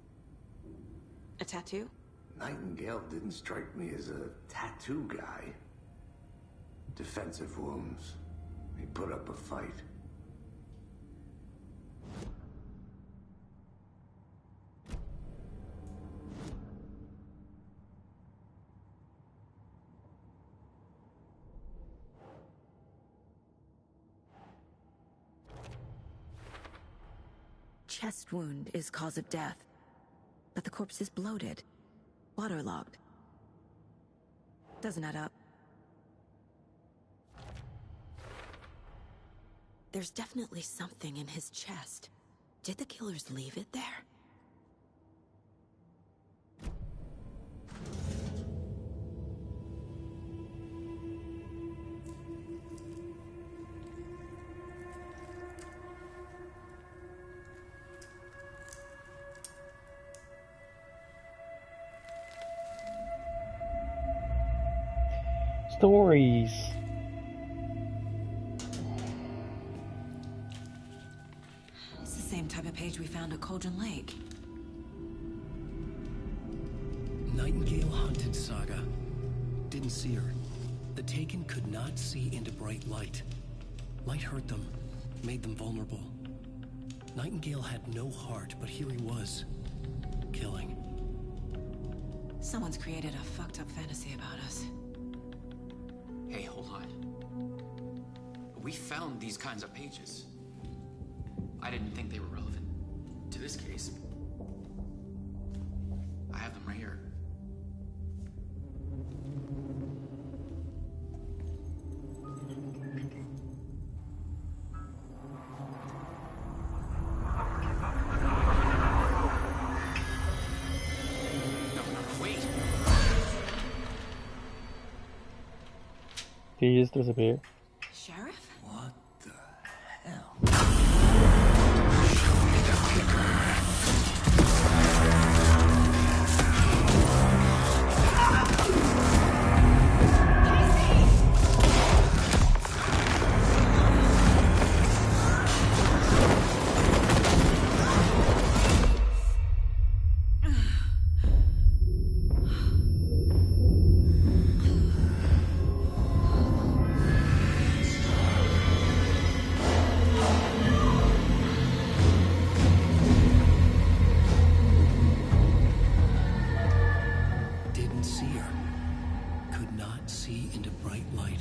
A tattoo? Nightingale didn't strike me as a tattoo guy. Defensive wounds. He put up a fight. Chest wound is cause of death, but the corpse is bloated, waterlogged. Doesn't add up. There's definitely something in his chest. Did the killers leave it there? stories. It's the same type of page we found at Cauldron Lake. Nightingale hunted Saga. Didn't see her. The Taken could not see into bright light. Light hurt them, made them vulnerable. Nightingale had no heart, but here he was, killing. Someone's created a fucked up fantasy about us. Hey, hold on. We found these kinds of pages. I didn't think they were relevant to this case. I have them right here. Did he just disappear? Sheriff? What the hell? Didn't see her. Could not see into bright light.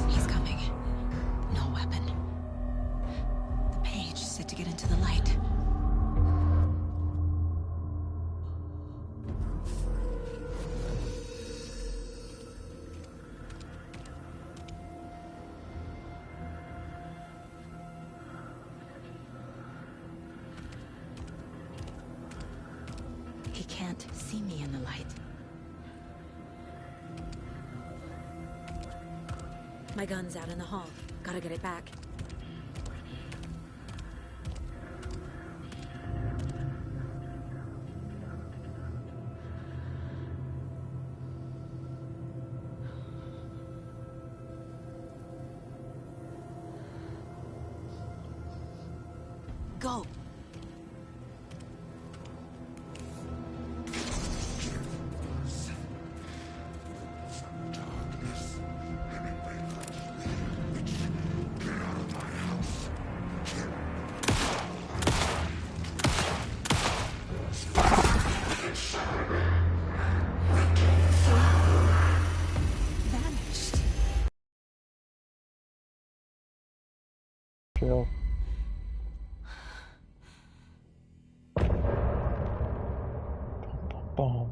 He's coming. No weapon. The page said to get into the light. He can't see me in the light. My gun's out in the hall. Gotta get it back. Go! Vanished. Chill. Boom.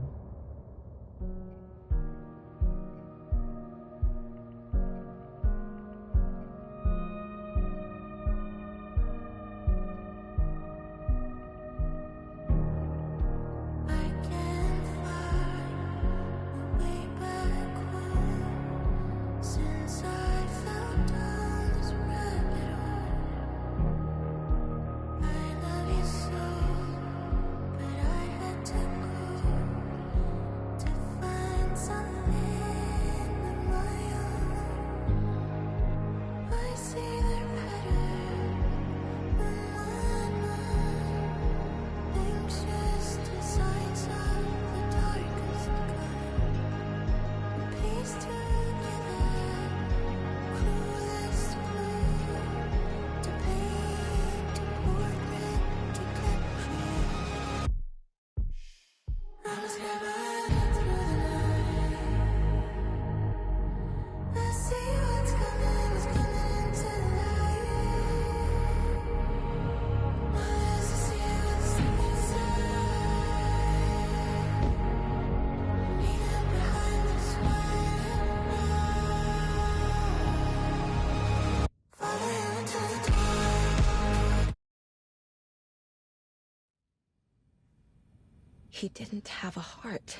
He didn't have a heart,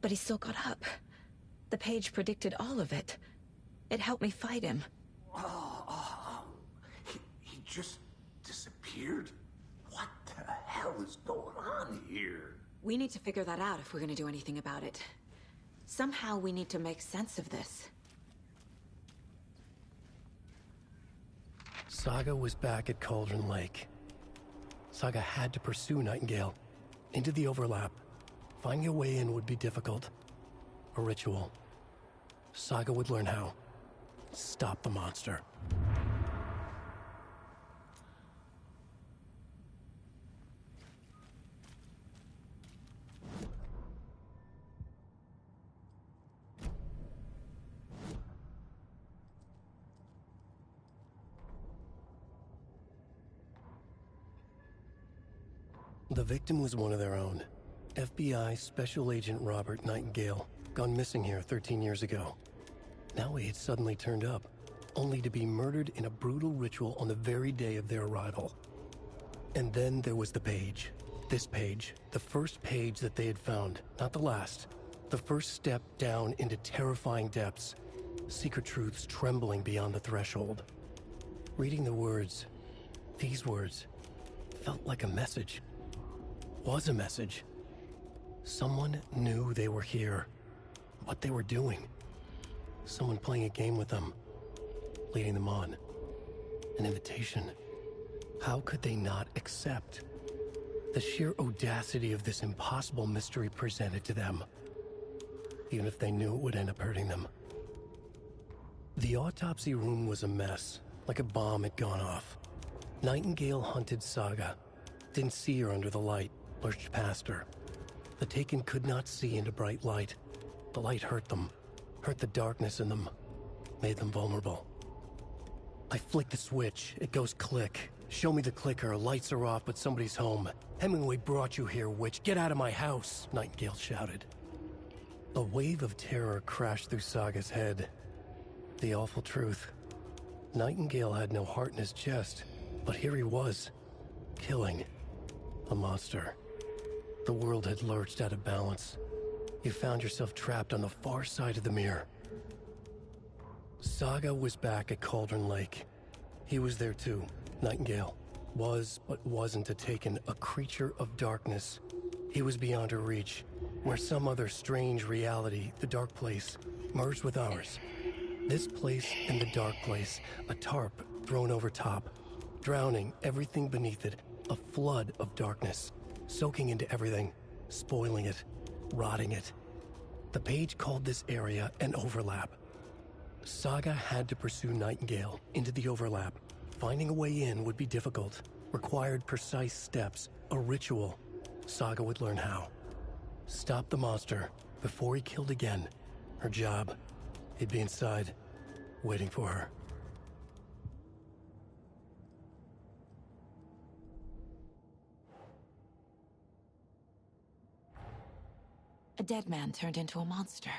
but he still got up. The page predicted all of it. It helped me fight him. He just disappeared? What the hell is going on here? We need to figure that out if we're gonna do anything about it. Somehow we need to make sense of this. Saga was back at Cauldron Lake. Saga had to pursue Nightingale into the overlap. Finding a way in would be difficult. A ritual. Saga would learn how. Stop the monster. The victim was one of their own. FBI Special Agent Robert Nightingale, gone missing here 13 years ago. Now he had suddenly turned up, only to be murdered in a brutal ritual on the very day of their arrival. And then there was the page. This page, the first page that they had found, not the last. The first step down into terrifying depths, secret truths trembling beyond the threshold. Reading the words, these words, felt like a message. Was a message. Someone knew they were here, what they were doing. Someone playing a game with them, leading them on. An invitation. How could they not accept? The sheer audacity of this impossible mystery presented to them, even if they knew it would end up hurting them. The autopsy room was a mess, like a bomb had gone off. Nightingale hunted Saga, didn't see her under the light, lurched past her. The Taken could not see into bright light. The light hurt them, hurt the darkness in them, made them vulnerable. I flick the switch, it goes click. Show me the clicker, lights are off, but somebody's home. Hemingway brought you here, witch. Get out of my house, Nightingale shouted. A wave of terror crashed through Saga's head. The awful truth. Nightingale had no heart in his chest, but here he was, killing a monster. The world had lurched out of balance. You found yourself trapped on the far side of the mirror. Saga was back at Cauldron Lake. He was there too. Nightingale was, but wasn't a Taken, a creature of darkness. He was beyond her reach, where some other strange reality, the dark place, merged with ours. This place and the dark place, a tarp thrown over top, drowning everything beneath it, a flood of darkness, soaking into everything, spoiling it, rotting it. The page called this area an overlap. Saga had to pursue Nightingale into the overlap. Finding a way in would be difficult, required precise steps, a ritual. Saga would learn how. Stop the monster before he killed again. Her job. He'd be inside, waiting for her. A dead man turned into a monster.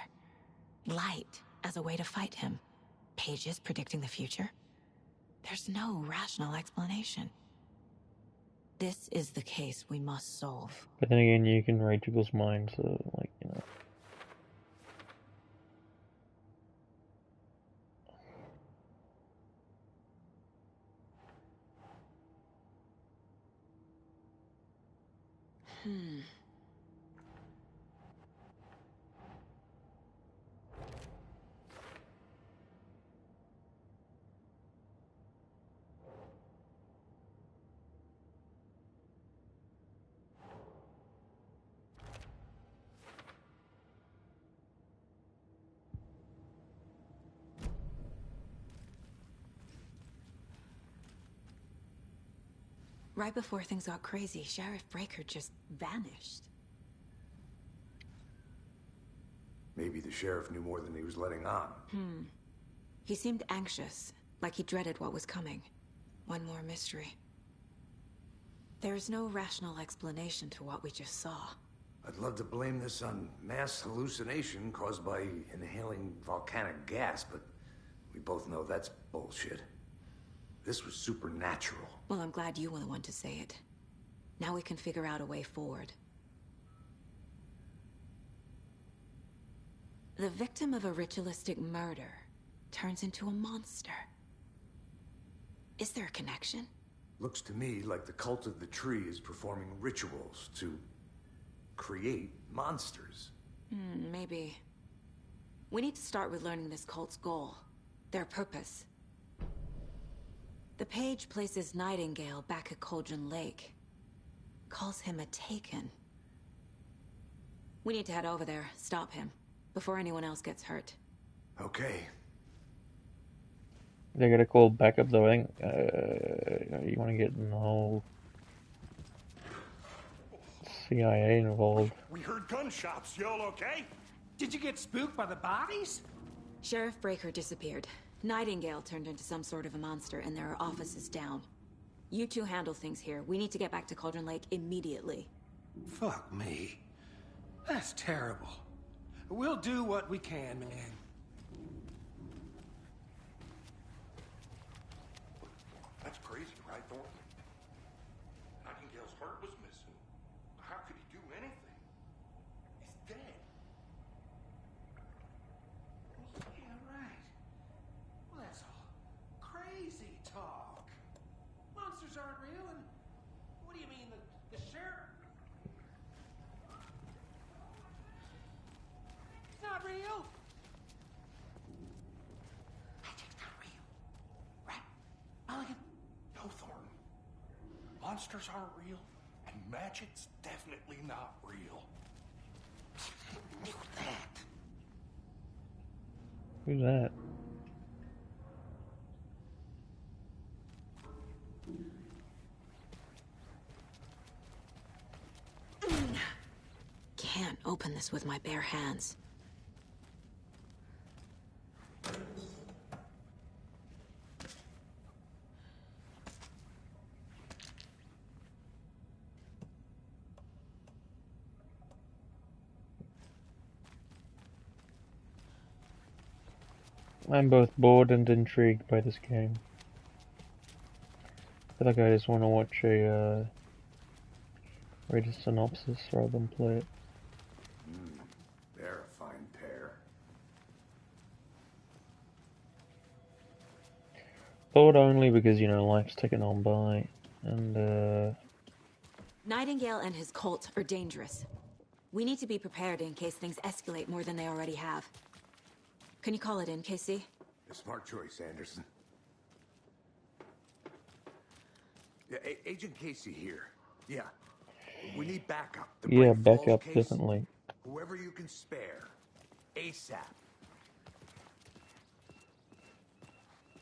Light as a way to fight him. Pages predicting the future. There's no rational explanation. This is the case we must solve. But then again, you can read people's minds, so, like, you know. Right before things got crazy, Sheriff Breaker just vanished. Maybe the sheriff knew more than he was letting on. He seemed anxious, like he dreaded what was coming. One more mystery. There's no rational explanation to what we just saw. I'd love to blame this on mass hallucination caused by inhaling volcanic gas, but we both know that's bullshit. This was supernatural. Well, I'm glad you were the one to say it. Now we can figure out a way forward. The victim of a ritualistic murder turns into a monster. Is there a connection? Looks to me like the cult of the tree is performing rituals to create monsters. Maybe. We need to start with learning this cult's goal, their purpose. The page places Nightingale back at Cauldron Lake. Calls him a Taken. We need to head over there, stop him, before anyone else gets hurt. Okay. They gotta call backup though, I think. You wanna get in the whole CIA involved. We heard gunshots. Y'all okay? Did you get spooked by the bodies? Sheriff Breaker disappeared. Nightingale turned into some sort of a monster, and there are offices down. You two handle things here. We need to get back to Cauldron Lake immediately. Fuck me. That's terrible. We'll do what we can, man. That's crazy, right, Thornton? Nightingale's heart was missing. How could he do anything? He's dead. Yeah, right. Well, that's all crazy talk. Monsters aren't real, and what do you mean, the sheriff? It's not real. Magic's not real. Right? Mulligan? No, Thornton. Monsters aren't real, and magic's definitely not real. I knew that. Who's that? Can't open this with my bare hands. I'm both bored and intrigued by this game. I feel like I just want to watch a read a synopsis rather than play it. They're a fine pair. Bored only because, you know, life's ticking on by, and Nightingale and his cult are dangerous. We need to be prepared in case things escalate more than they already have. Can you call it in, Casey? A smart choice, Anderson. Yeah, Agent Casey here. Yeah. We need backup. The yeah, Brick Falls backup case, definitely. Whoever you can spare. ASAP.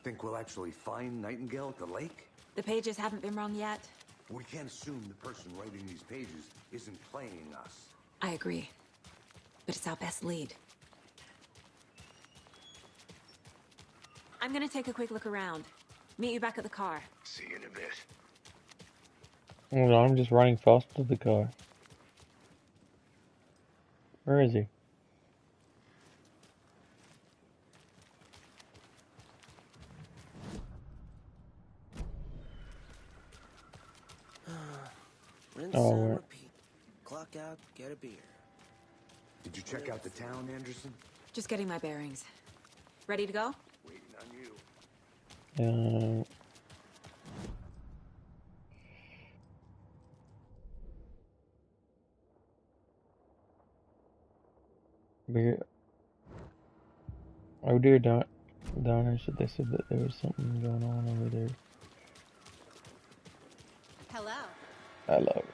Think we'll actually find Nightingale at the lake? The pages haven't been wrong yet. We can't assume the person writing these pages isn't playing us. I agree. But it's our best lead. I'm gonna take a quick look around. Meet you back at the car. See you in a bit. Hold on, I'm just running fast to the car. Where is he? Rinse Oh, and where? repeat. Clock out, get a beer. Did you check out the town, Anderson? Just getting my bearings. Ready to go? Waiting on you. Oh dear, Donna said they said that there was something going on over there. Hello. Hello.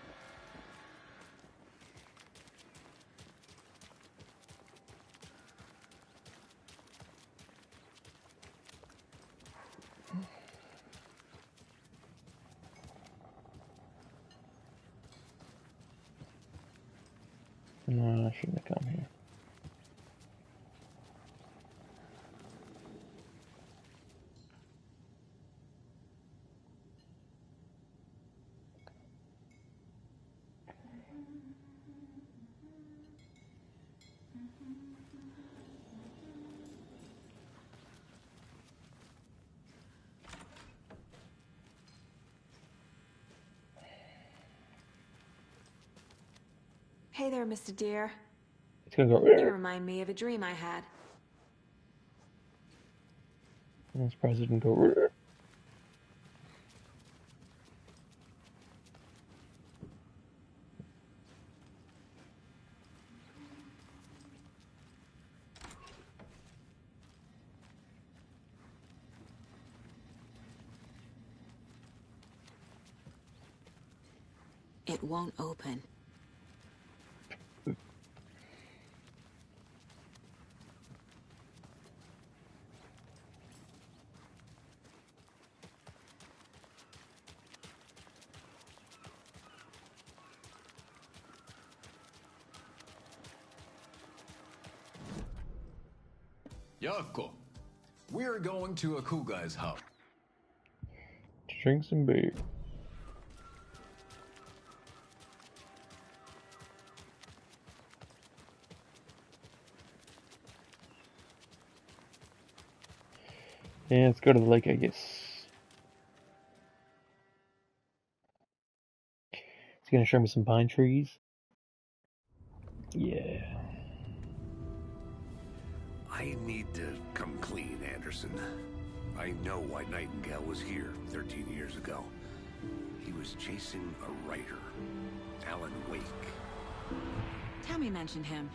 No, I shouldn't have come here. Hey there, Mr. Deer. gonna go. You remind me of a dream I had. I'm surprised it didn't go. It won't open. Yako, we're going to Akugai's house. Drink some beer. Yeah, let's go to the lake, I guess. It's gonna show me some pine trees. Yeah. I need to come clean, Anderson. I know why Nightingale was here 13 years ago. He was chasing a writer, Alan Wake. Tammy mentioned him.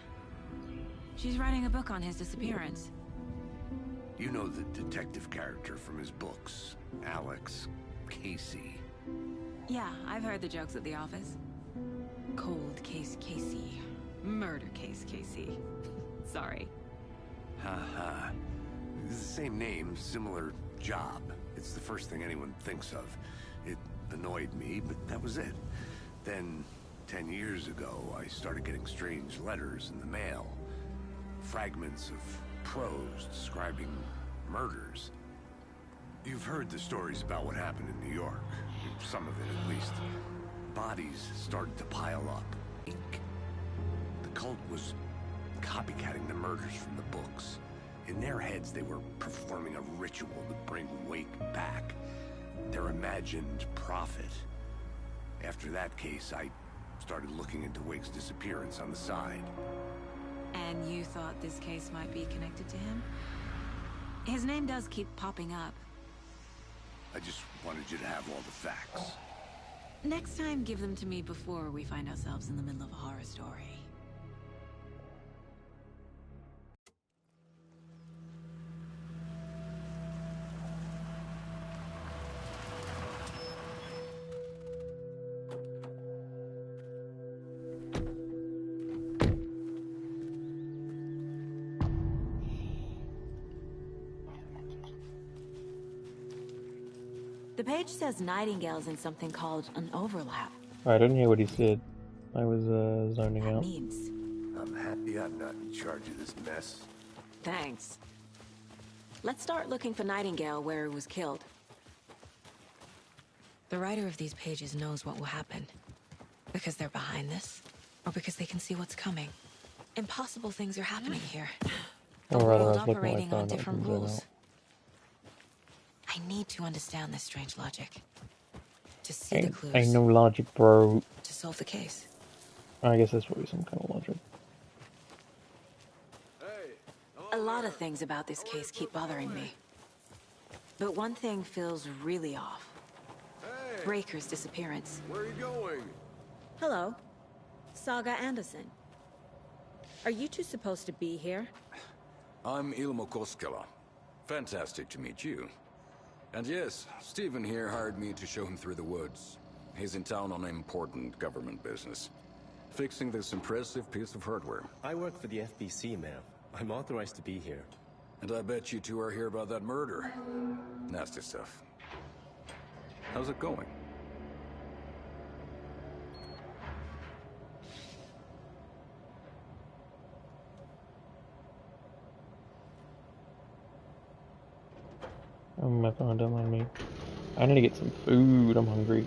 She's writing a book on his disappearance. You know the detective character from his books, Alex Casey. Yeah, I've heard the jokes at the office. Cold case Casey. Murder case Casey. Sorry. Haha. It's the same name, similar job. It's the first thing anyone thinks of. It annoyed me, but that was it. Then, 10 years ago, I started getting strange letters in the mail. Fragments of prose describing murders. You've heard the stories about what happened in New York. Some of it, at least. Bodies started to pile up. The cult was copycatting the murders from the books. In their heads, they were performing a ritual to bring Wake back. Their imagined prophet. After that case, I started looking into Wake's disappearance on the side. And you thought this case might be connected to him? His name does keep popping up. I just wanted you to have all the facts. Next time, give them to me before we find ourselves in the middle of a horror story. The page says Nightingale's in something called an overlap. I didn't hear what he said. I was zoning out. Means. I'm happy I'm not in charge of this mess. Thanks. Let's start looking for Nightingale where he was killed. The writer of these pages knows what will happen. Because they're behind this, or because they can see what's coming. Impossible things are happening here. The Or rather, I world was looking at my operating on phone, different not zoom rules. out. I need to understand this strange logic. To see the clues. Ain't no logic, bro. To solve the case. I guess that's probably some kind of logic. A lot of things about this case keep bothering me. But one thing feels really off. Breaker's disappearance. Where are you going? Hello. Saga Anderson. Are you two supposed to be here? I'm Ilmo Koskela. Fantastic to meet you. And yes, Stephen here hired me to show him through the woods. He's in town on important government business. Fixing this impressive piece of hardware. I work for the FBC, ma'am. I'm authorized to be here. And I bet you two are here about that murder. Nasty stuff. How's it going? Oh, my phone, don't mind me. I need to get some food. I'm hungry.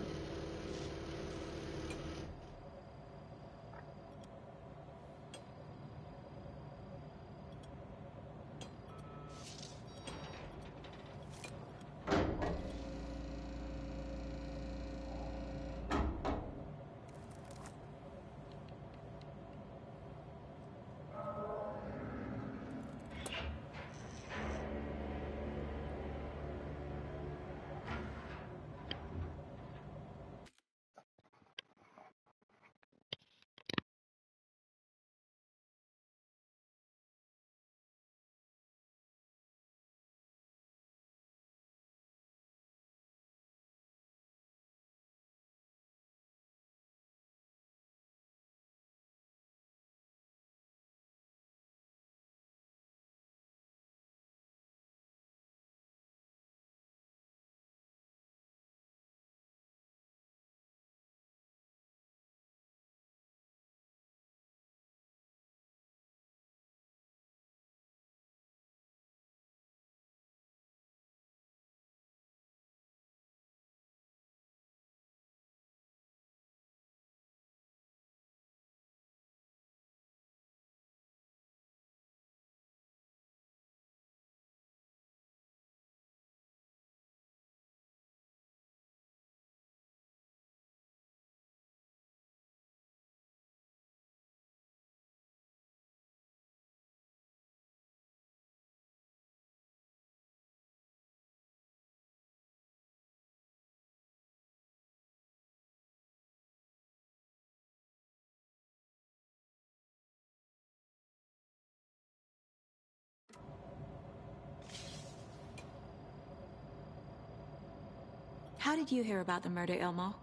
How did you hear about the murder, Ilmo?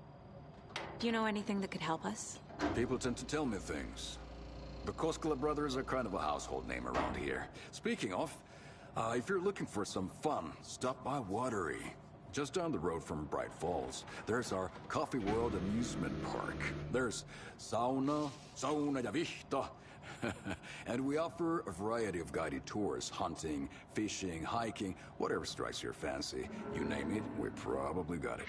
Do you know anything that could help us? People tend to tell me things. The Koskela brothers are kind of a household name around here. Speaking of, if you're looking for some fun, stop by Watery. Just down the road from Bright Falls, there's our Coffee World amusement park. There's sauna ja vihta. And we offer a variety of guided tours, hunting, fishing, hiking, whatever strikes your fancy. You name it, we probably got it.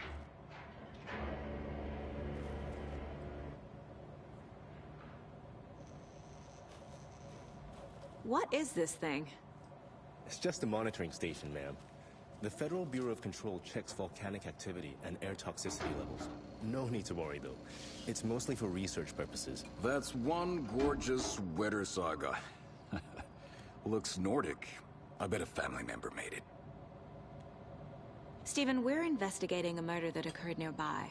What is this thing? It's just a monitoring station, ma'am. The Federal Bureau of Control checks volcanic activity and air toxicity levels. No need to worry, though. It's mostly for research purposes. That's one gorgeous sweater saga. Looks Nordic. I bet a family member made it. Stephen, we're investigating a murder that occurred nearby.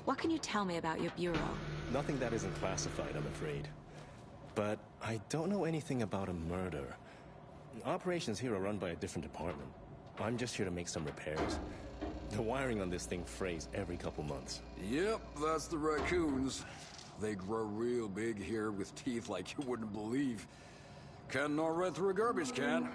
What can you tell me about your bureau? Nothing that isn't classified, I'm afraid. But I don't know anything about a murder. Operations here are run by a different department. I'm just here to make some repairs. The wiring on this thing frays every couple months. Yep, that's the raccoons. They grow real big here with teeth like you wouldn't believe. Can't gnaw right through a garbage can.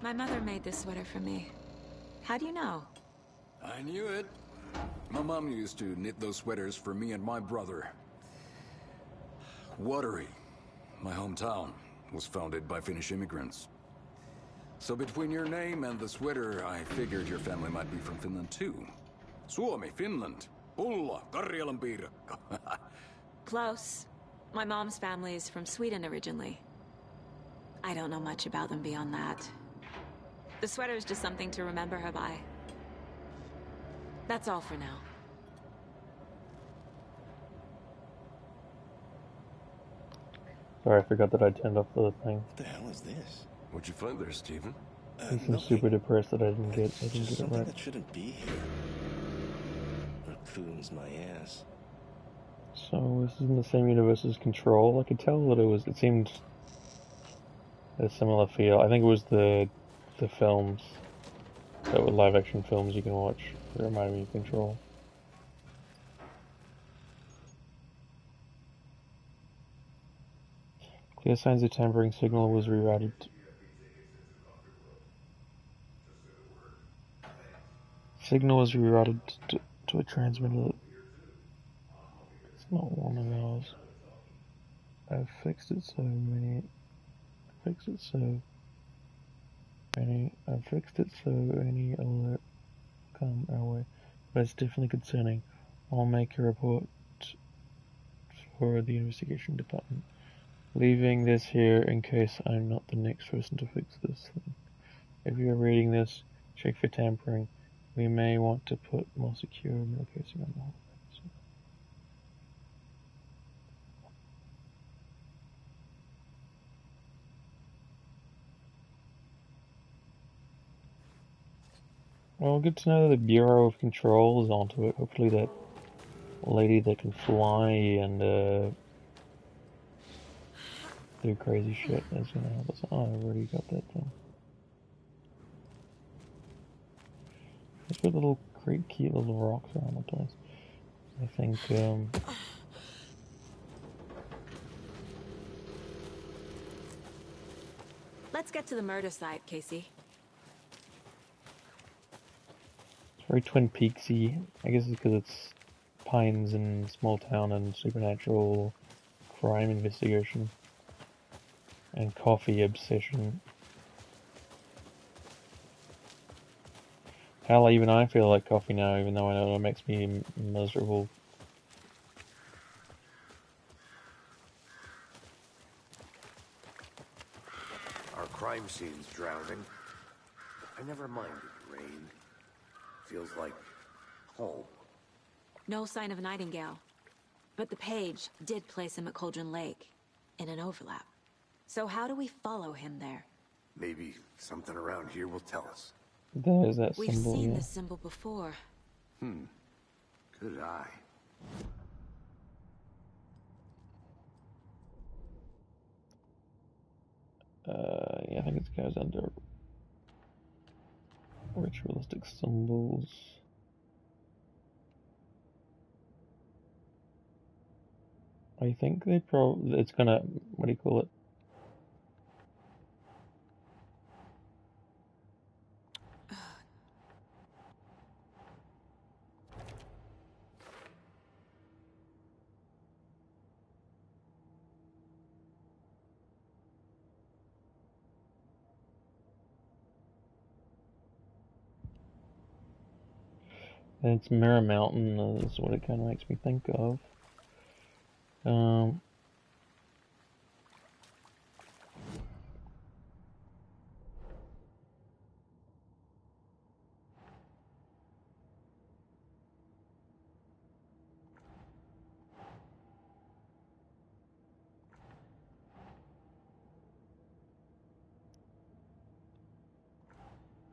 My mother made this sweater for me. How do you know? I knew it. My mom used to knit those sweaters for me and my brother. Watery, my hometown, was founded by Finnish immigrants. So between your name and the sweater, I figured your family might be from Finland too. Suomi, Finland. Pulla, Karjalan piirakka. Close. My mom's family is from Sweden originally. I don't know much about them beyond that. The sweater is just something to remember her by. That's all for now. Sorry, I forgot that I turned off the thing. What the hell is this? What'd you find there, Stephen? I'm super depressed that I didn't get it Something right. that shouldn't be here. Raccoons, my ass. So this is in the same universe as Control. I could tell that it seemed a similar feel. I think it was the films that were live action films you can watch that reminded me of Control. Clear signs of tampering. Signal was rerouted. Signal was rerouted to a transmitter. It's not one of ours. I've fixed it so many. I've fixed it so any alert come our way. But it's definitely concerning. I'll make a report for the investigation department. Leaving this here in case I'm not the next person to fix this thing. If you're reading this, check for tampering. We may want to put more secure metal casing on the whole thing. Well, good to know that the Bureau of Control is onto it. Hopefully that lady that can fly and do crazy shit is gonna help us. Oh, I already got that thing. Let's put little cute little rocks around the place. I think Let's get to the murder site, Casey. it's very Twin Peaksy. I guess it's because it's Pines and small town and supernatural crime investigation and coffee obsession. Hell, even I feel like coffee now, even though I know it makes me miserable. Our crime scene's drowning. I never minded rain. Feels like Oh. No sign of Nightingale. But the page did place him at Cauldron Lake, in an overlap. So how do we follow him there? Maybe something around here will tell us. There's that We've symbol, seen yeah. this symbol before. Good eye. Yeah, I think it goes under ritualistic symbols. I think they it's gonna, what do you call it? And it's Mirror Mountain is what it kind of makes me think of. I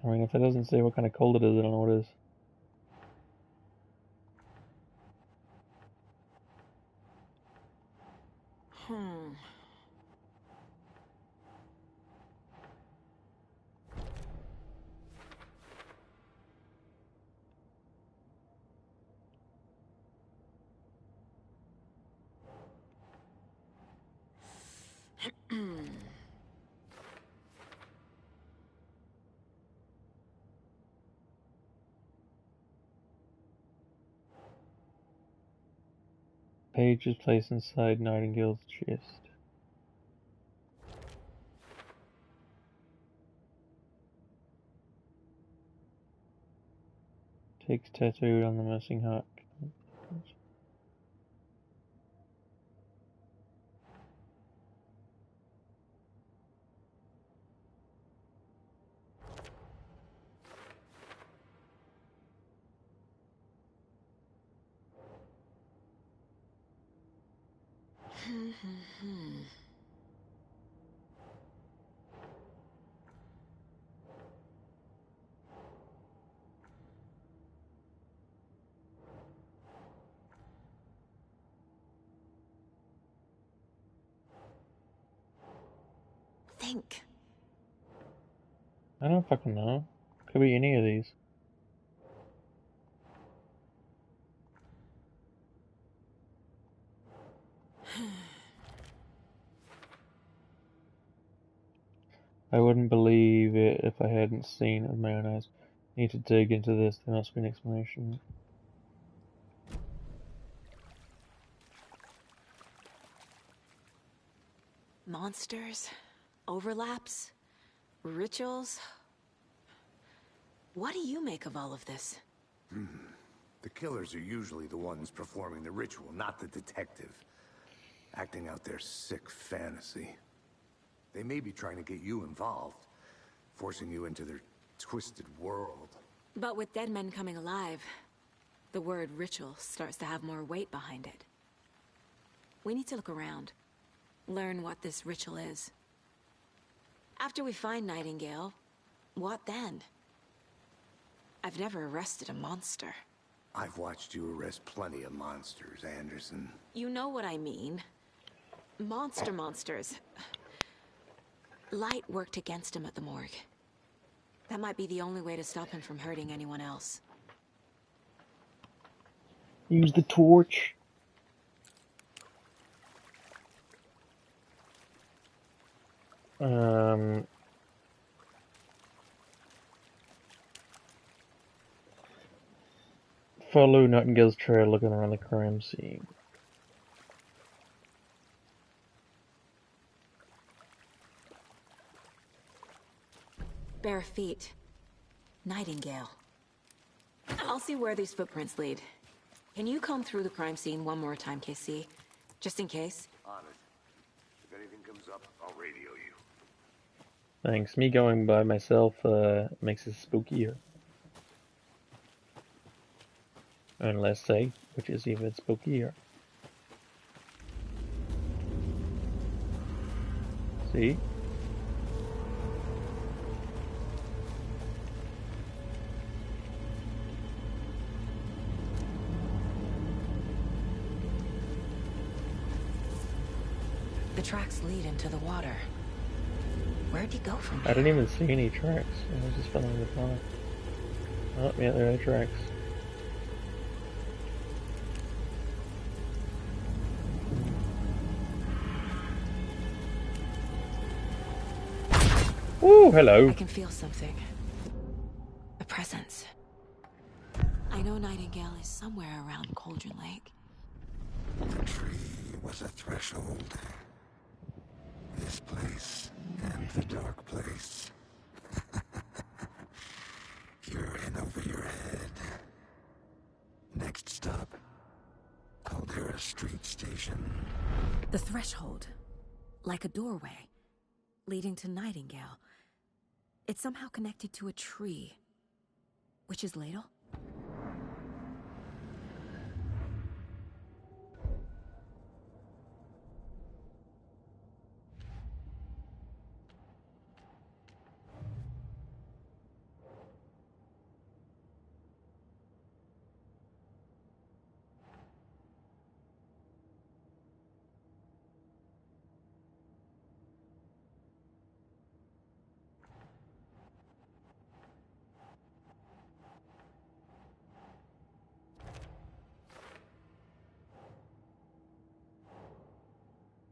mean, if it doesn't say what kind of cold it is, I don't know what it is. Page is placed inside Nightingale's chest. Takes tattooed on the missing heart. Think. I don't fucking know. Could be any of these. I wouldn't believe it if I hadn't seen it with my own eyes. Need to dig into this. There must be an explanation. Monsters? Overlaps? Rituals? What do you make of all of this? The killers are usually the ones performing the ritual, not the detective. Acting out their sick fantasy. They may be trying to get you involved, forcing you into their twisted world. But with dead men coming alive, the word ritual starts to have more weight behind it. We need to look around. Learn what this ritual is. After we find Nightingale, what then? I've never arrested a monster. I've watched you arrest plenty of monsters, Anderson. You know what I mean. Monsters. Light worked against him at the morgue. That might be the only way to stop him from hurting anyone else. Use the torch. Follow Nightingale's trail looking around the crime scene. Bare feet. Nightingale. I'll see where these footprints lead. Can you comb through the crime scene one more time, KC? Just in case? On it. If anything comes up, I'll radio you. Thanks. Me going by myself makes it spookier. And let's say, which is even spookier. See? The tracks lead into the water. Where'd he go from here? I didn't even see any tracks. I was just following the path. Oh, yeah, there are tracks. Ooh, hello. I can feel something. A presence. I know Nightingale is somewhere around Cauldron Lake. The tree was a threshold. This place and the dark place. You're in over your head. Next stop, Caldera Street Station. The threshold. Like a doorway. Leading to Nightingale. It's somehow connected to a tree. Witch's Ladle?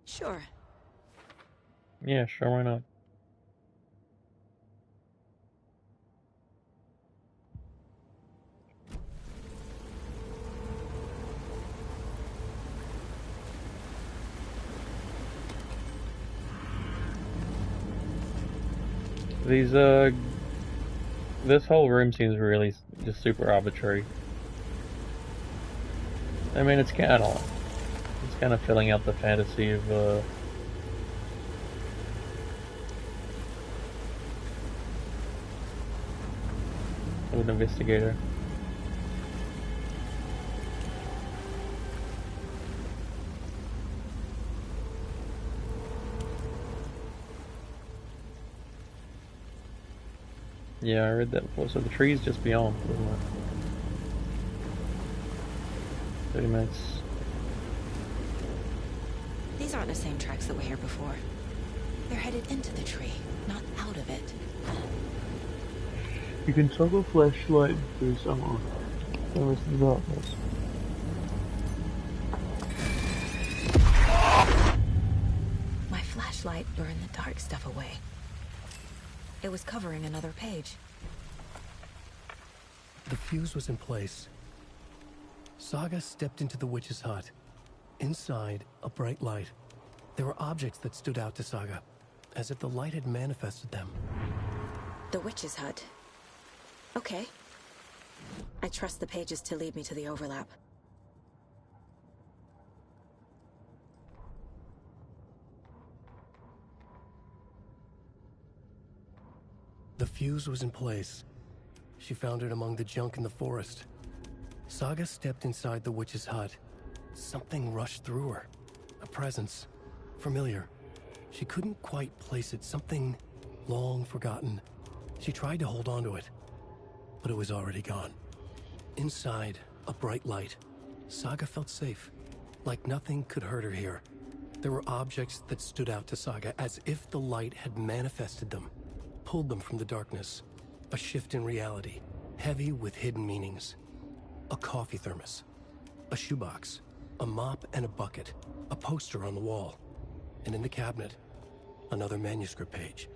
Sure. Yeah, sure, why not? These, this whole room seems really just super arbitrary. I mean, it's kind of filling out the fantasy of, an investigator. Yeah, I read that before. So the tree's just beyond, isn't it? 30 minutes. These aren't the same tracks that were here before. They're headed into the tree, not out of it. You can toggle flashlight through someone. There is the darkness. My flashlight burned the dark stuff away. It was covering another page. The fuse was in place. Saga stepped into the witch's hut. Inside, a bright light. There were objects that stood out to Saga, as if the light had manifested them. The witch's hut. Okay. I trust the pages to lead me to the overlap. The fuse was in place. She found it among the junk in the forest. Saga stepped inside the witch's hut. Something rushed through her. A presence. Familiar. She couldn't quite place it. Something long forgotten. She tried to hold on to it, but it was already gone. Inside, a bright light. Saga felt safe. Like nothing could hurt her here. There were objects that stood out to Saga as if the light had manifested them. Pulled them from the darkness. A shift in reality, heavy with hidden meanings. A coffee thermos, a shoebox, a mop and a bucket, a poster on the wall, and in the cabinet, another manuscript page.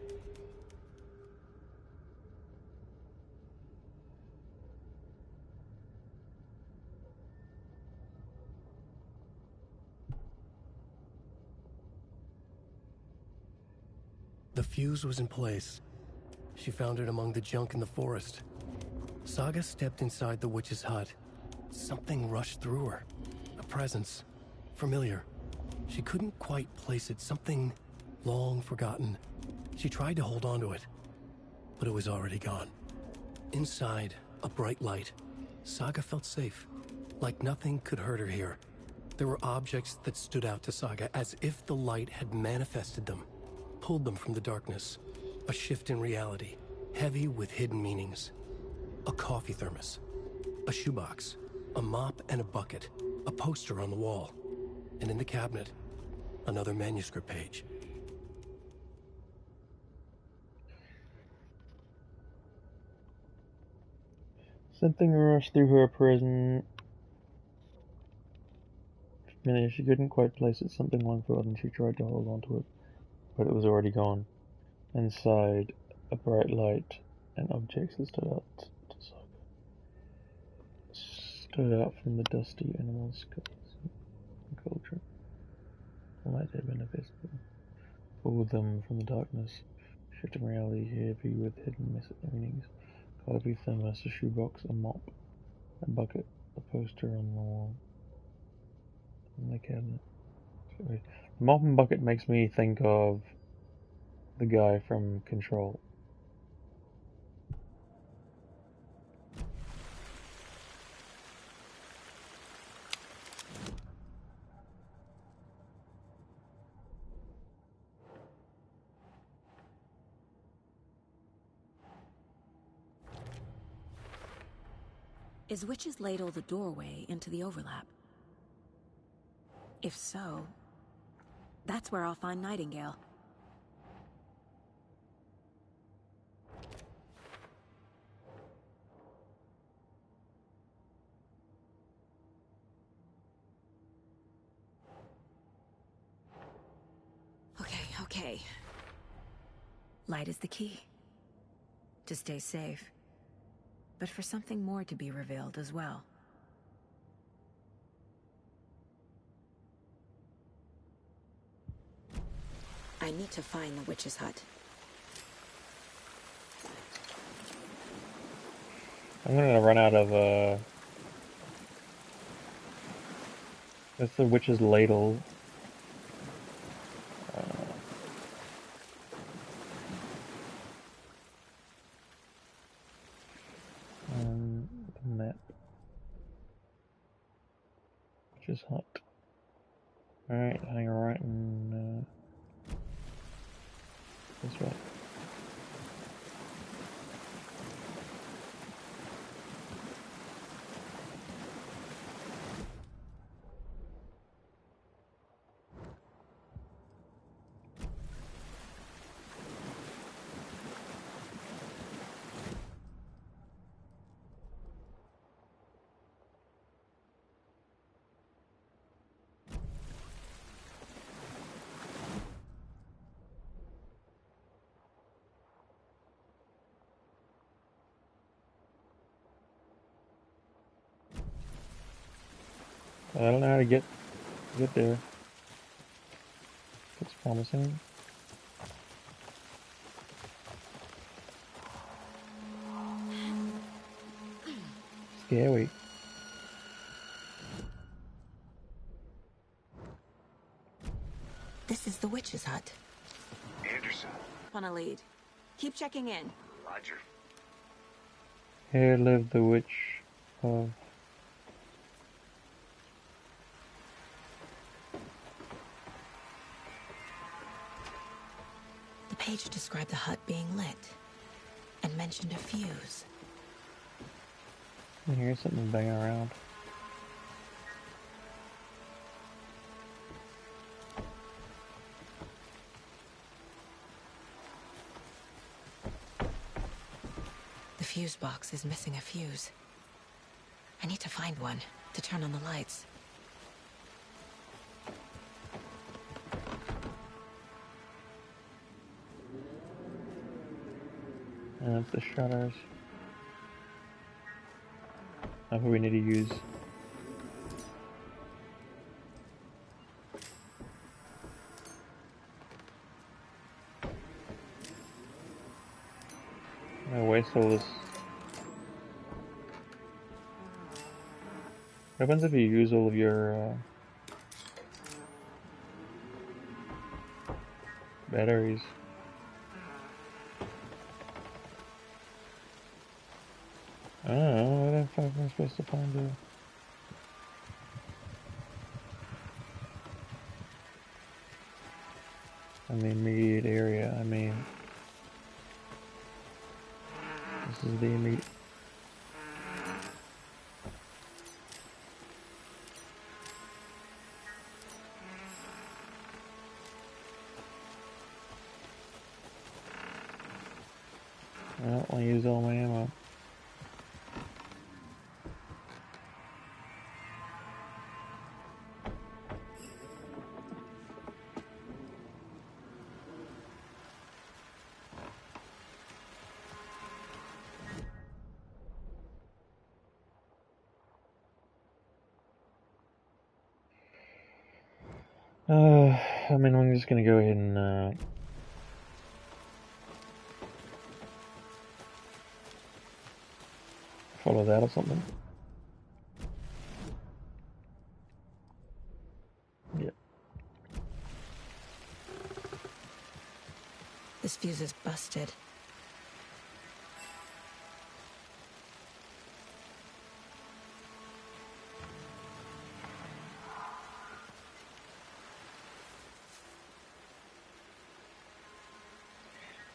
The fuse was in place. She found it among the junk in the forest. Saga stepped inside the witch's hut. Something rushed through her. A presence. Familiar. She couldn't quite place it. Something long forgotten. She tried to hold on to it, but it was already gone. Inside, a bright light. Saga felt safe. Like nothing could hurt her here. There were objects that stood out to Saga as if the light had manifested them, pulled them from the darkness. A shift in reality, heavy with hidden meanings. A coffee thermos, a shoebox, a mop and a bucket, a poster on the wall, and in the cabinet, another manuscript page. Something rushed through her prison. She couldn't quite place it. Something long forgotten. She tried to hold on to it, but it was already gone. Inside, a bright light and objects that stood out from the dusty animal skulls and culture. The light had been invisible. Pulled them from the darkness. Shifting reality, heavy with hidden meanings. Coffee thermos, a shoebox, a mop, a bucket, a poster on the wall, in the cabinet. The mop and bucket makes me think of the guy from Control. Is Witch's Ladle the doorway into the overlap? If so, that's where I'll find Nightingale. Okay. Light is the key. To stay safe. But for something more to be revealed as well. I need to find the witch's hut. I'm gonna run out of, that's the witch's ladle. The map. Witch's hut. Alright, hang right in, this way. I don't know how to get there. Looks promising. Scary. This is the witch's hut. Anderson. On a lead. Keep checking in. Roger. Here lived the witch of... The page described the hut being lit and mentioned a fuse. I hear something banging around. The fuse box is missing a fuse. I need to find one to turn on the lights. And it's the shutters. That's what we need to use. I waste all this. What happens if you use all of your batteries? I don't know, what the fuck am I supposed to find here? the immediate area. I mean, this is the immediate. I don't want to use all my ammo. I mean, I'm just gonna go ahead and follow that or something. Yeah. This fuse is busted.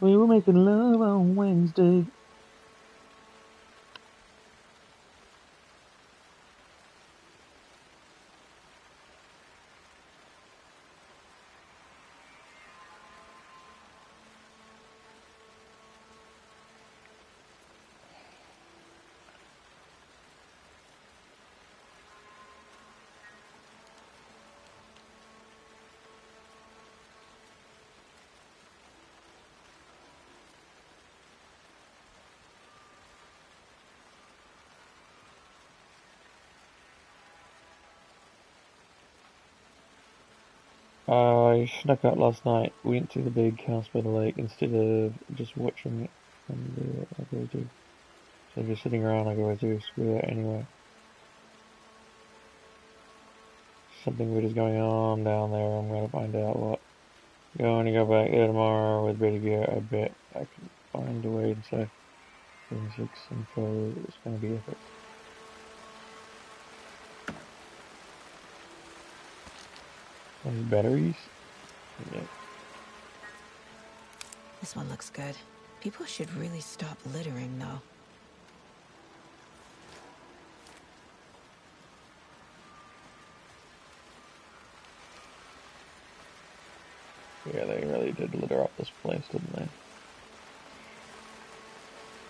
We were making love on Wednesday. I snuck out last night, went to the big house by the lake instead of just watching it and I go do. So just sitting around, I go do screw that anyway. Something weird is going on down there, I'm gonna find out what. Going to go back there tomorrow with better gear, I bet I can find a way to say forensics info, it's gonna be epic. Those batteries? Yeah. This one looks good. People should really stop littering, though. Yeah, they really did litter up this place, didn't they?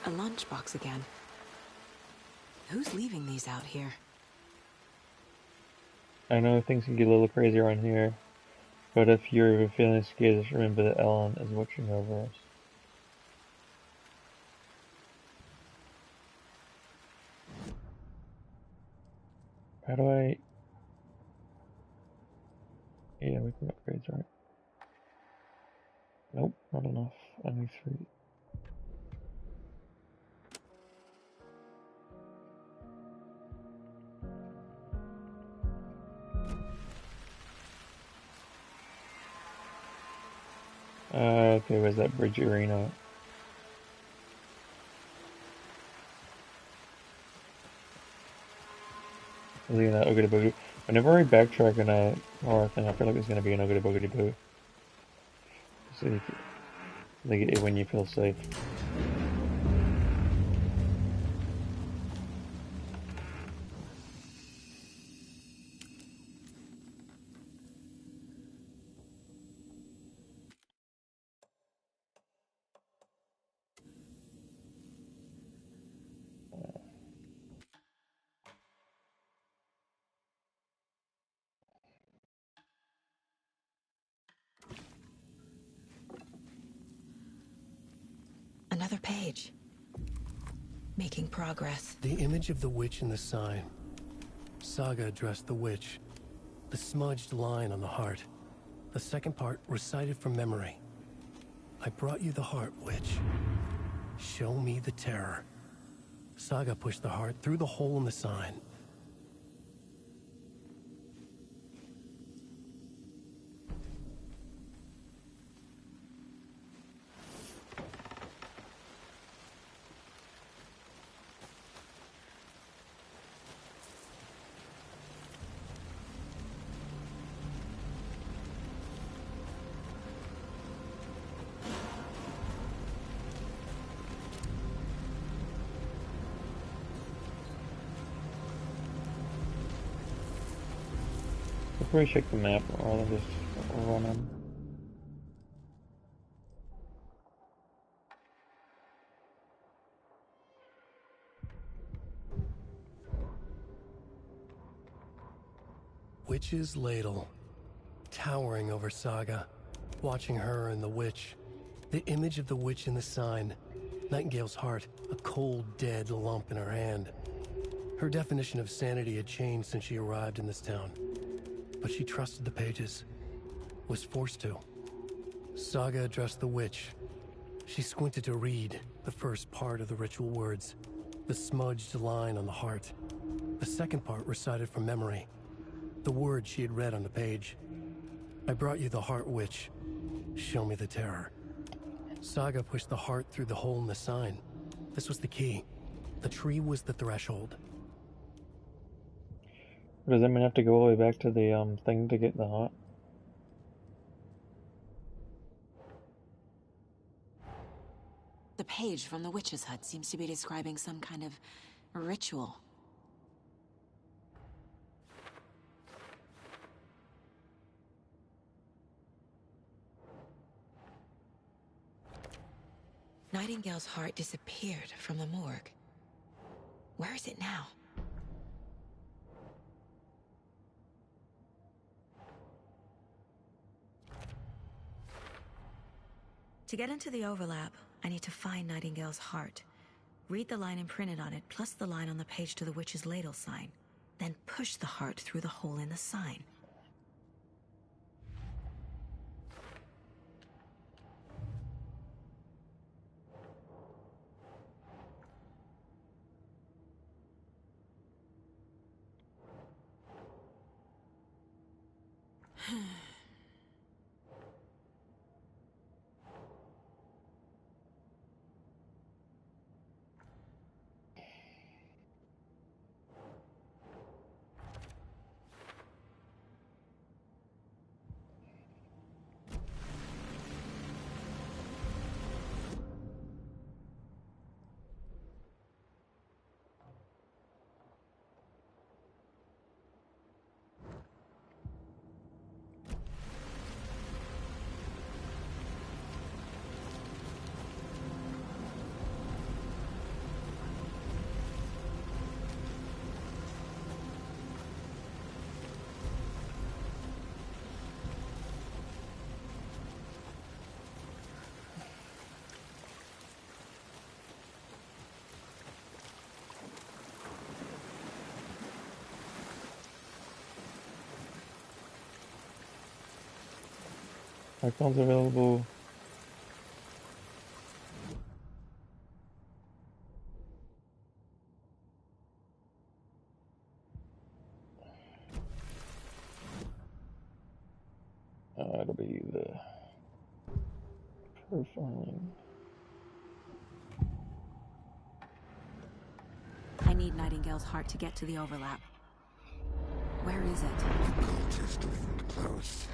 A lunchbox again. Who's leaving these out here? I know things can get a little crazy around here, but if you're feeling scared, just remember that Ellen is watching over us. How do I... Yeah, we can upgrade, right? Nope, not enough. I need 3. Okay, where's that bridge arena? Leaving that Oogity Boogity. Whenever I backtrack in a horror thing, I feel like there's gonna be an Oogity Boogity Boo. So you can, like, when you feel safe. Another page. Making progress. The image of the witch in the sign. Saga addressed the witch. The smudged line on the heart. The second part recited from memory. I brought you the heart, witch. Show me the terror. Saga pushed the heart through the hole in the sign. probably check the map rather than just run in. Witch's Ladle, towering over Saga, watching her and the witch. The image of the witch in the sign, Nightingale's heart, a cold, dead lump in her hand. Her definition of sanity had changed since she arrived in this town. But she trusted the pages, was forced to. Saga addressed the witch. She squinted to read the first part of the ritual words, the smudged line on the heart. The second part recited from memory, the words she had read on the page. I brought you the heart, witch. Show me the terror. Saga pushed the heart through the hole in the sign. This was the key. The tree was the threshold. Does that mean I have to go all the way back to the thing to get the heart? The page from the witch's hut seems to be describing some kind of ritual. Nightingale's heart disappeared from the morgue. Where is it now? To get into the overlap, I need to find Nightingale's heart. Read the line imprinted on it, plus the line on the page to the witch's ladle sign. Then push the heart through the hole in the sign. Icons available. It'll be the profiling. I need Nightingale's heart to get to the overlap. Where is it? The cultist leaned close.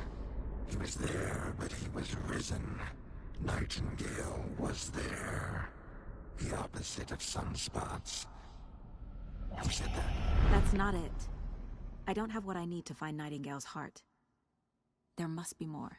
He was there, but he was risen. Nightingale was there. The opposite of sunspots. Who said that? That's not it. I don't have what I need to find Nightingale's heart. There must be more.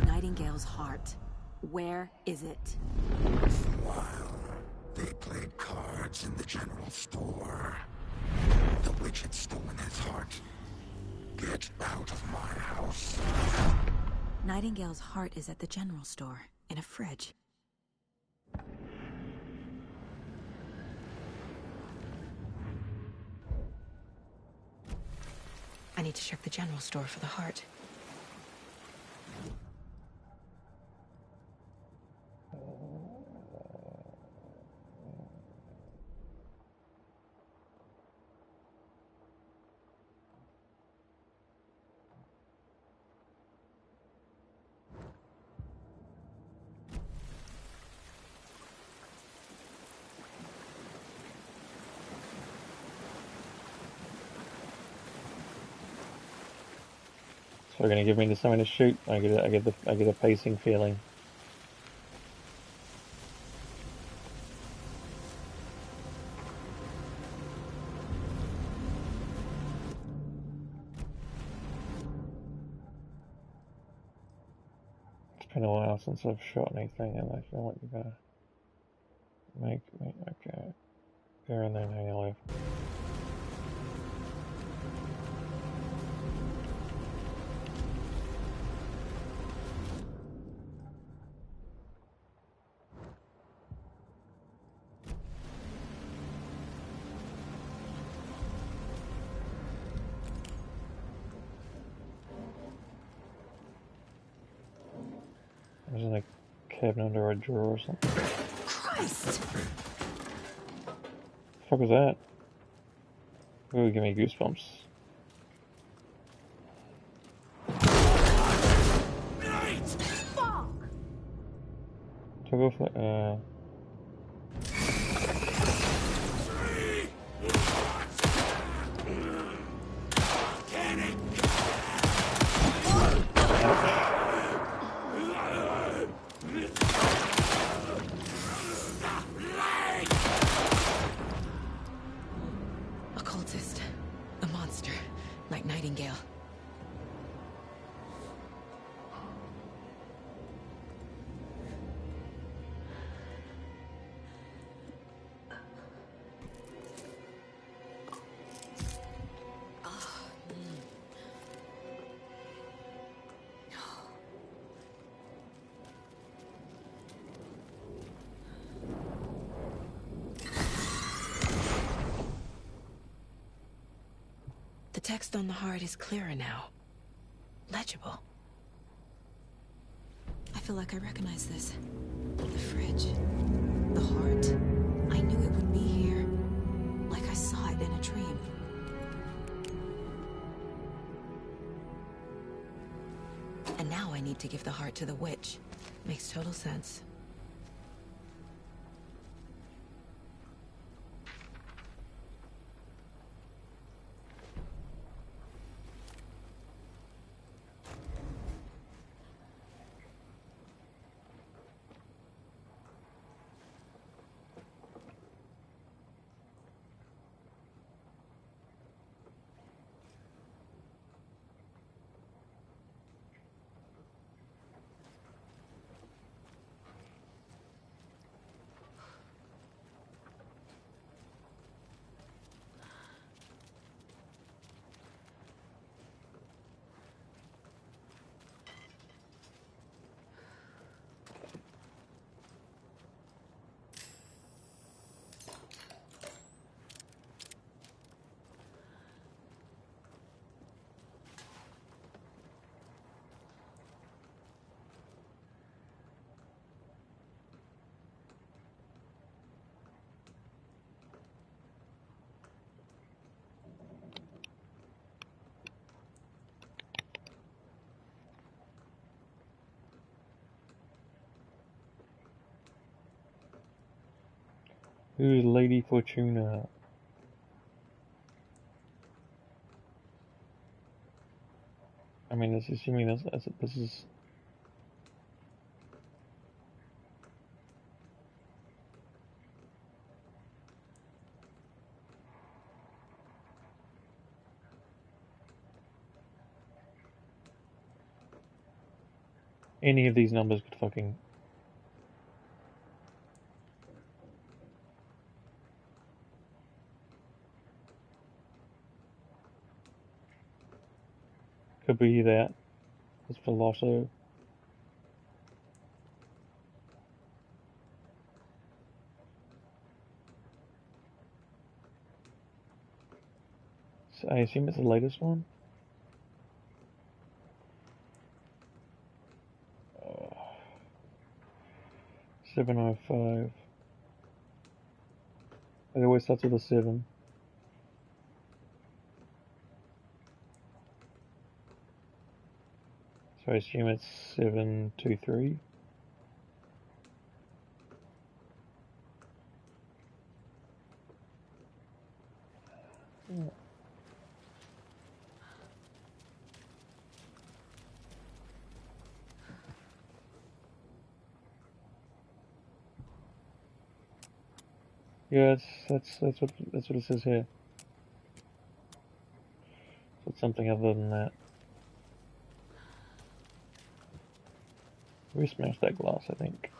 Nightingale's heart. Where is it? While they played cards in the general store, the witch had stolen his heart. Get out of my house. Nightingale's heart is at the general store, in a fridge. I need to check the general store for the heart. So they're gonna give me the something to shoot. I get a pacing feeling. It's been a while since I've shot anything, and I feel like you're gonna make me okay. There and then hang alive. I was in a cabin under a drawer or something. Christ! The fuck was that? Ooh, give me goosebumps. Fuck! Took off the, Occultist. A monster. Like Nightingale. The text on the heart is clearer now. Legible. I feel like I recognize this. The fridge. The heart. I knew it would be here. Like I saw it in a dream. And now I need to give the heart to the witch. Makes total sense. Who's Lady Fortuna? I mean, that's assuming this is. Any of these numbers could fucking. Could be that. It's for Lotto. So I assume it's the latest one. 705. It always starts with a 7. So I assume it's 723. Yeah, that's what it says here. So it's something other than that. We smashed that glass, I think.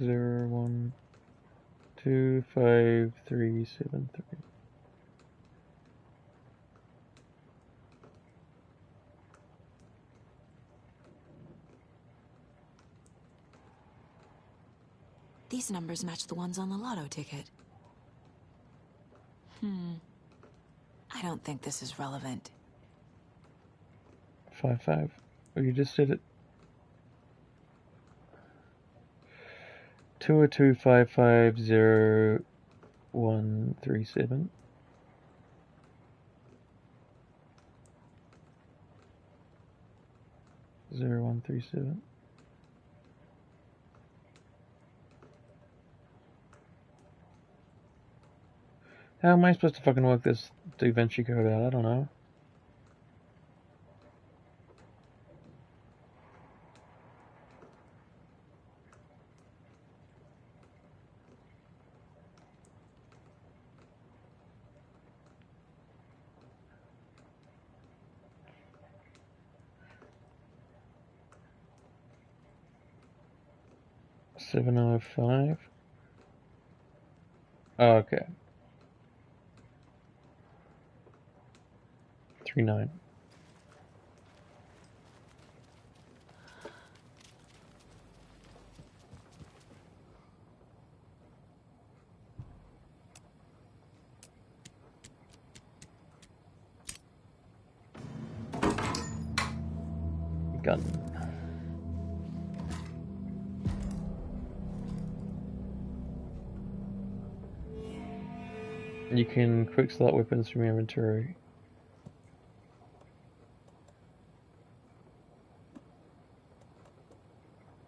Zero 1 2 5 3 7 3. These numbers match the ones on the lotto ticket. I don't think this is relevant. 5 5. Oh, you just said it. 202 5 5 0 1 3 7. Zero 1 3 7. How am I supposed to fucking work this DaVinci Code out? I don't know. $705. Oh, okay. 39. Gun. You can quick slot weapons from your inventory.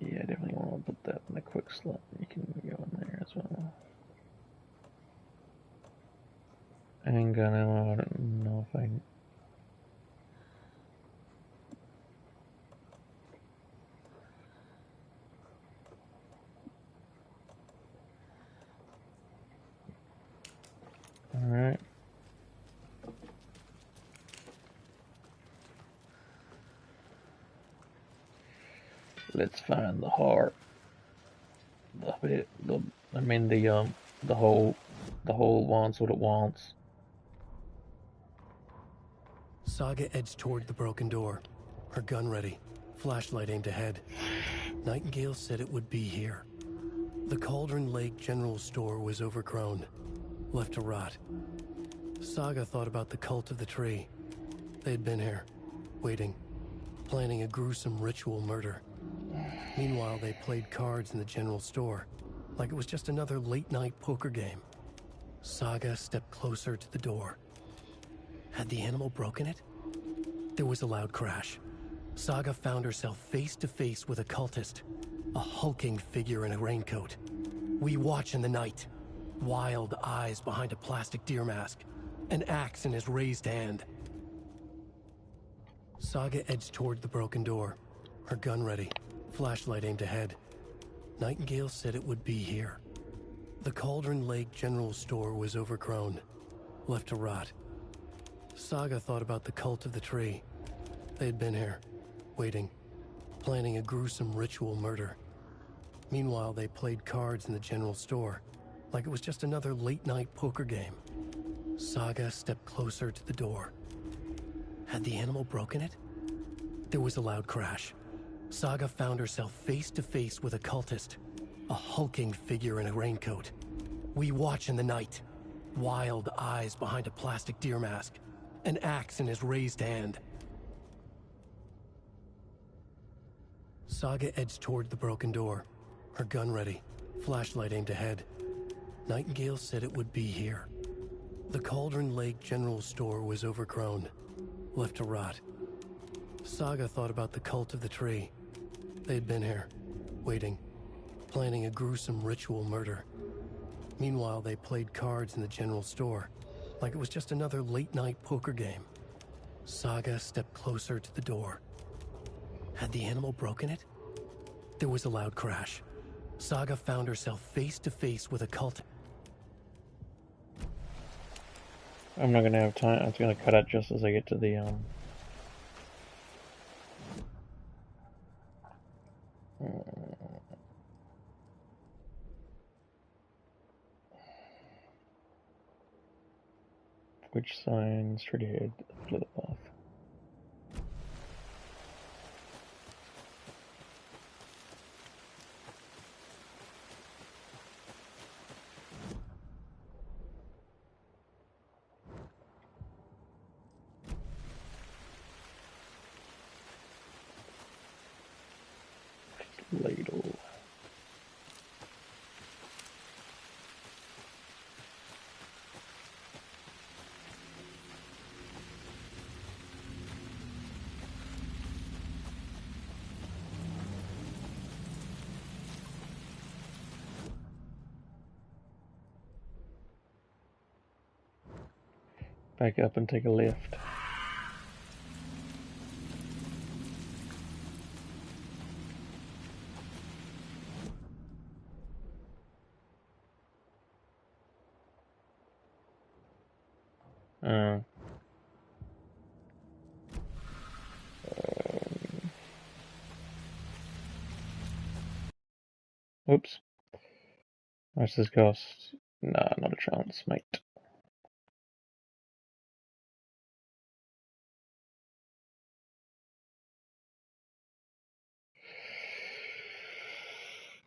Yeah, I definitely want to put that in the quick slot. You can go in there as well. Handgun ammo, I don't know if I... Alright. Let's find the heart. The whole wants what it wants. Saga edged toward the broken door, her gun ready, flashlight aimed ahead. Nightingale said it would be here. The Cauldron Lake General Store was overgrown, left to rot. Saga thought about the cult of the tree. They had been here, waiting, planning a gruesome ritual murder. Meanwhile, they played cards in the general store, like it was just another late-night poker game. Saga stepped closer to the door. Had the animal broken it? There was a loud crash. Saga found herself face to face with a cultist, a hulking figure in a raincoat. We watch in the night. Wild eyes behind a plastic deer mask, an axe in his raised hand. Saga edged toward the broken door, her gun ready, flashlight aimed ahead. Nightingale said it would be here. The Cauldron Lake General Store was overgrown, left to rot. Saga thought about the cult of the tree. They had been here, waiting, planning a gruesome ritual murder. Meanwhile, they played cards in the general store, like it was just another late-night poker game. Saga stepped closer to the door. Had the animal broken it? There was a loud crash. Saga found herself face to face with a cultist, a hulking figure in a raincoat. We watch in the night. Wild eyes behind a plastic deer mask, an axe in his raised hand. Saga edged toward the broken door, her gun ready, flashlight aimed ahead. Nightingale said it would be here. The Cauldron Lake General Store was overgrown, left to rot. Saga thought about the cult of the tree. They'd been here, waiting, planning a gruesome ritual murder. Meanwhile, they played cards in the general store, like it was just another late-night poker game. Saga stepped closer to the door. Had the animal broken it? There was a loud crash. Saga found herself face to face with a cult. I'm not gonna have time. I'm gonna cut out just as I get to the which sign straight ahead, flip off. Ladle. Back up and take a left. Whoops. What's this cost? Nah, not a chance, mate.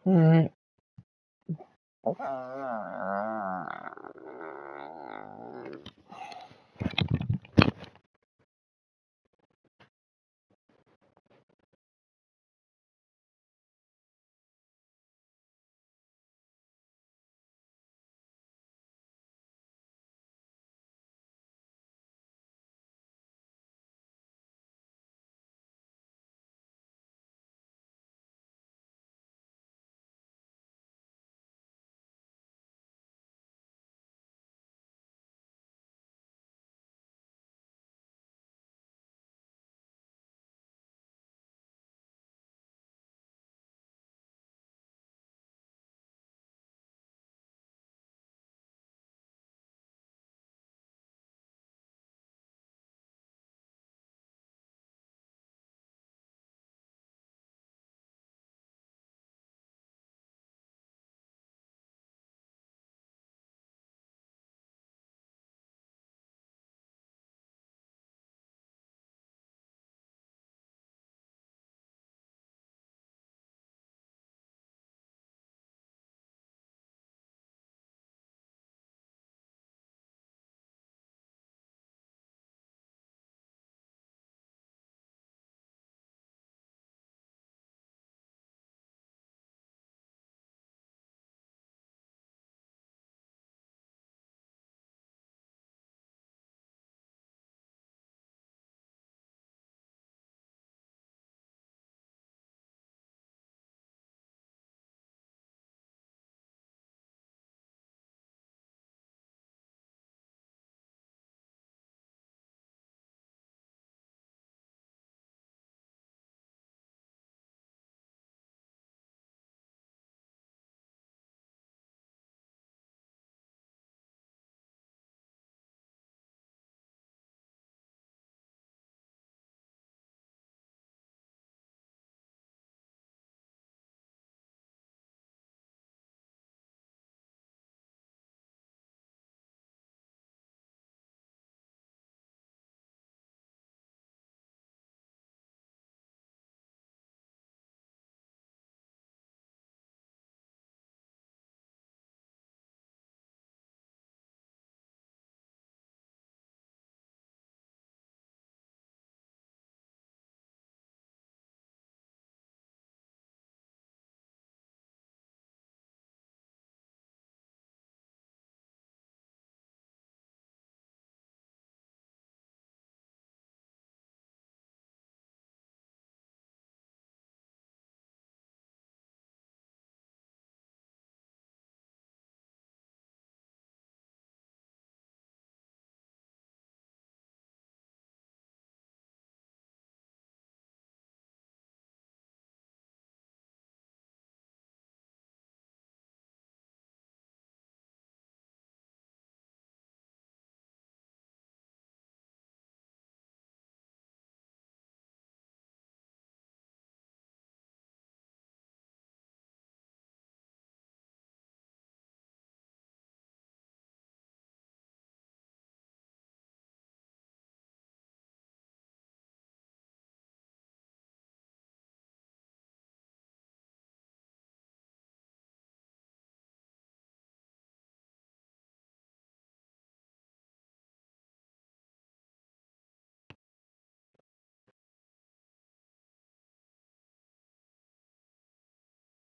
Alright.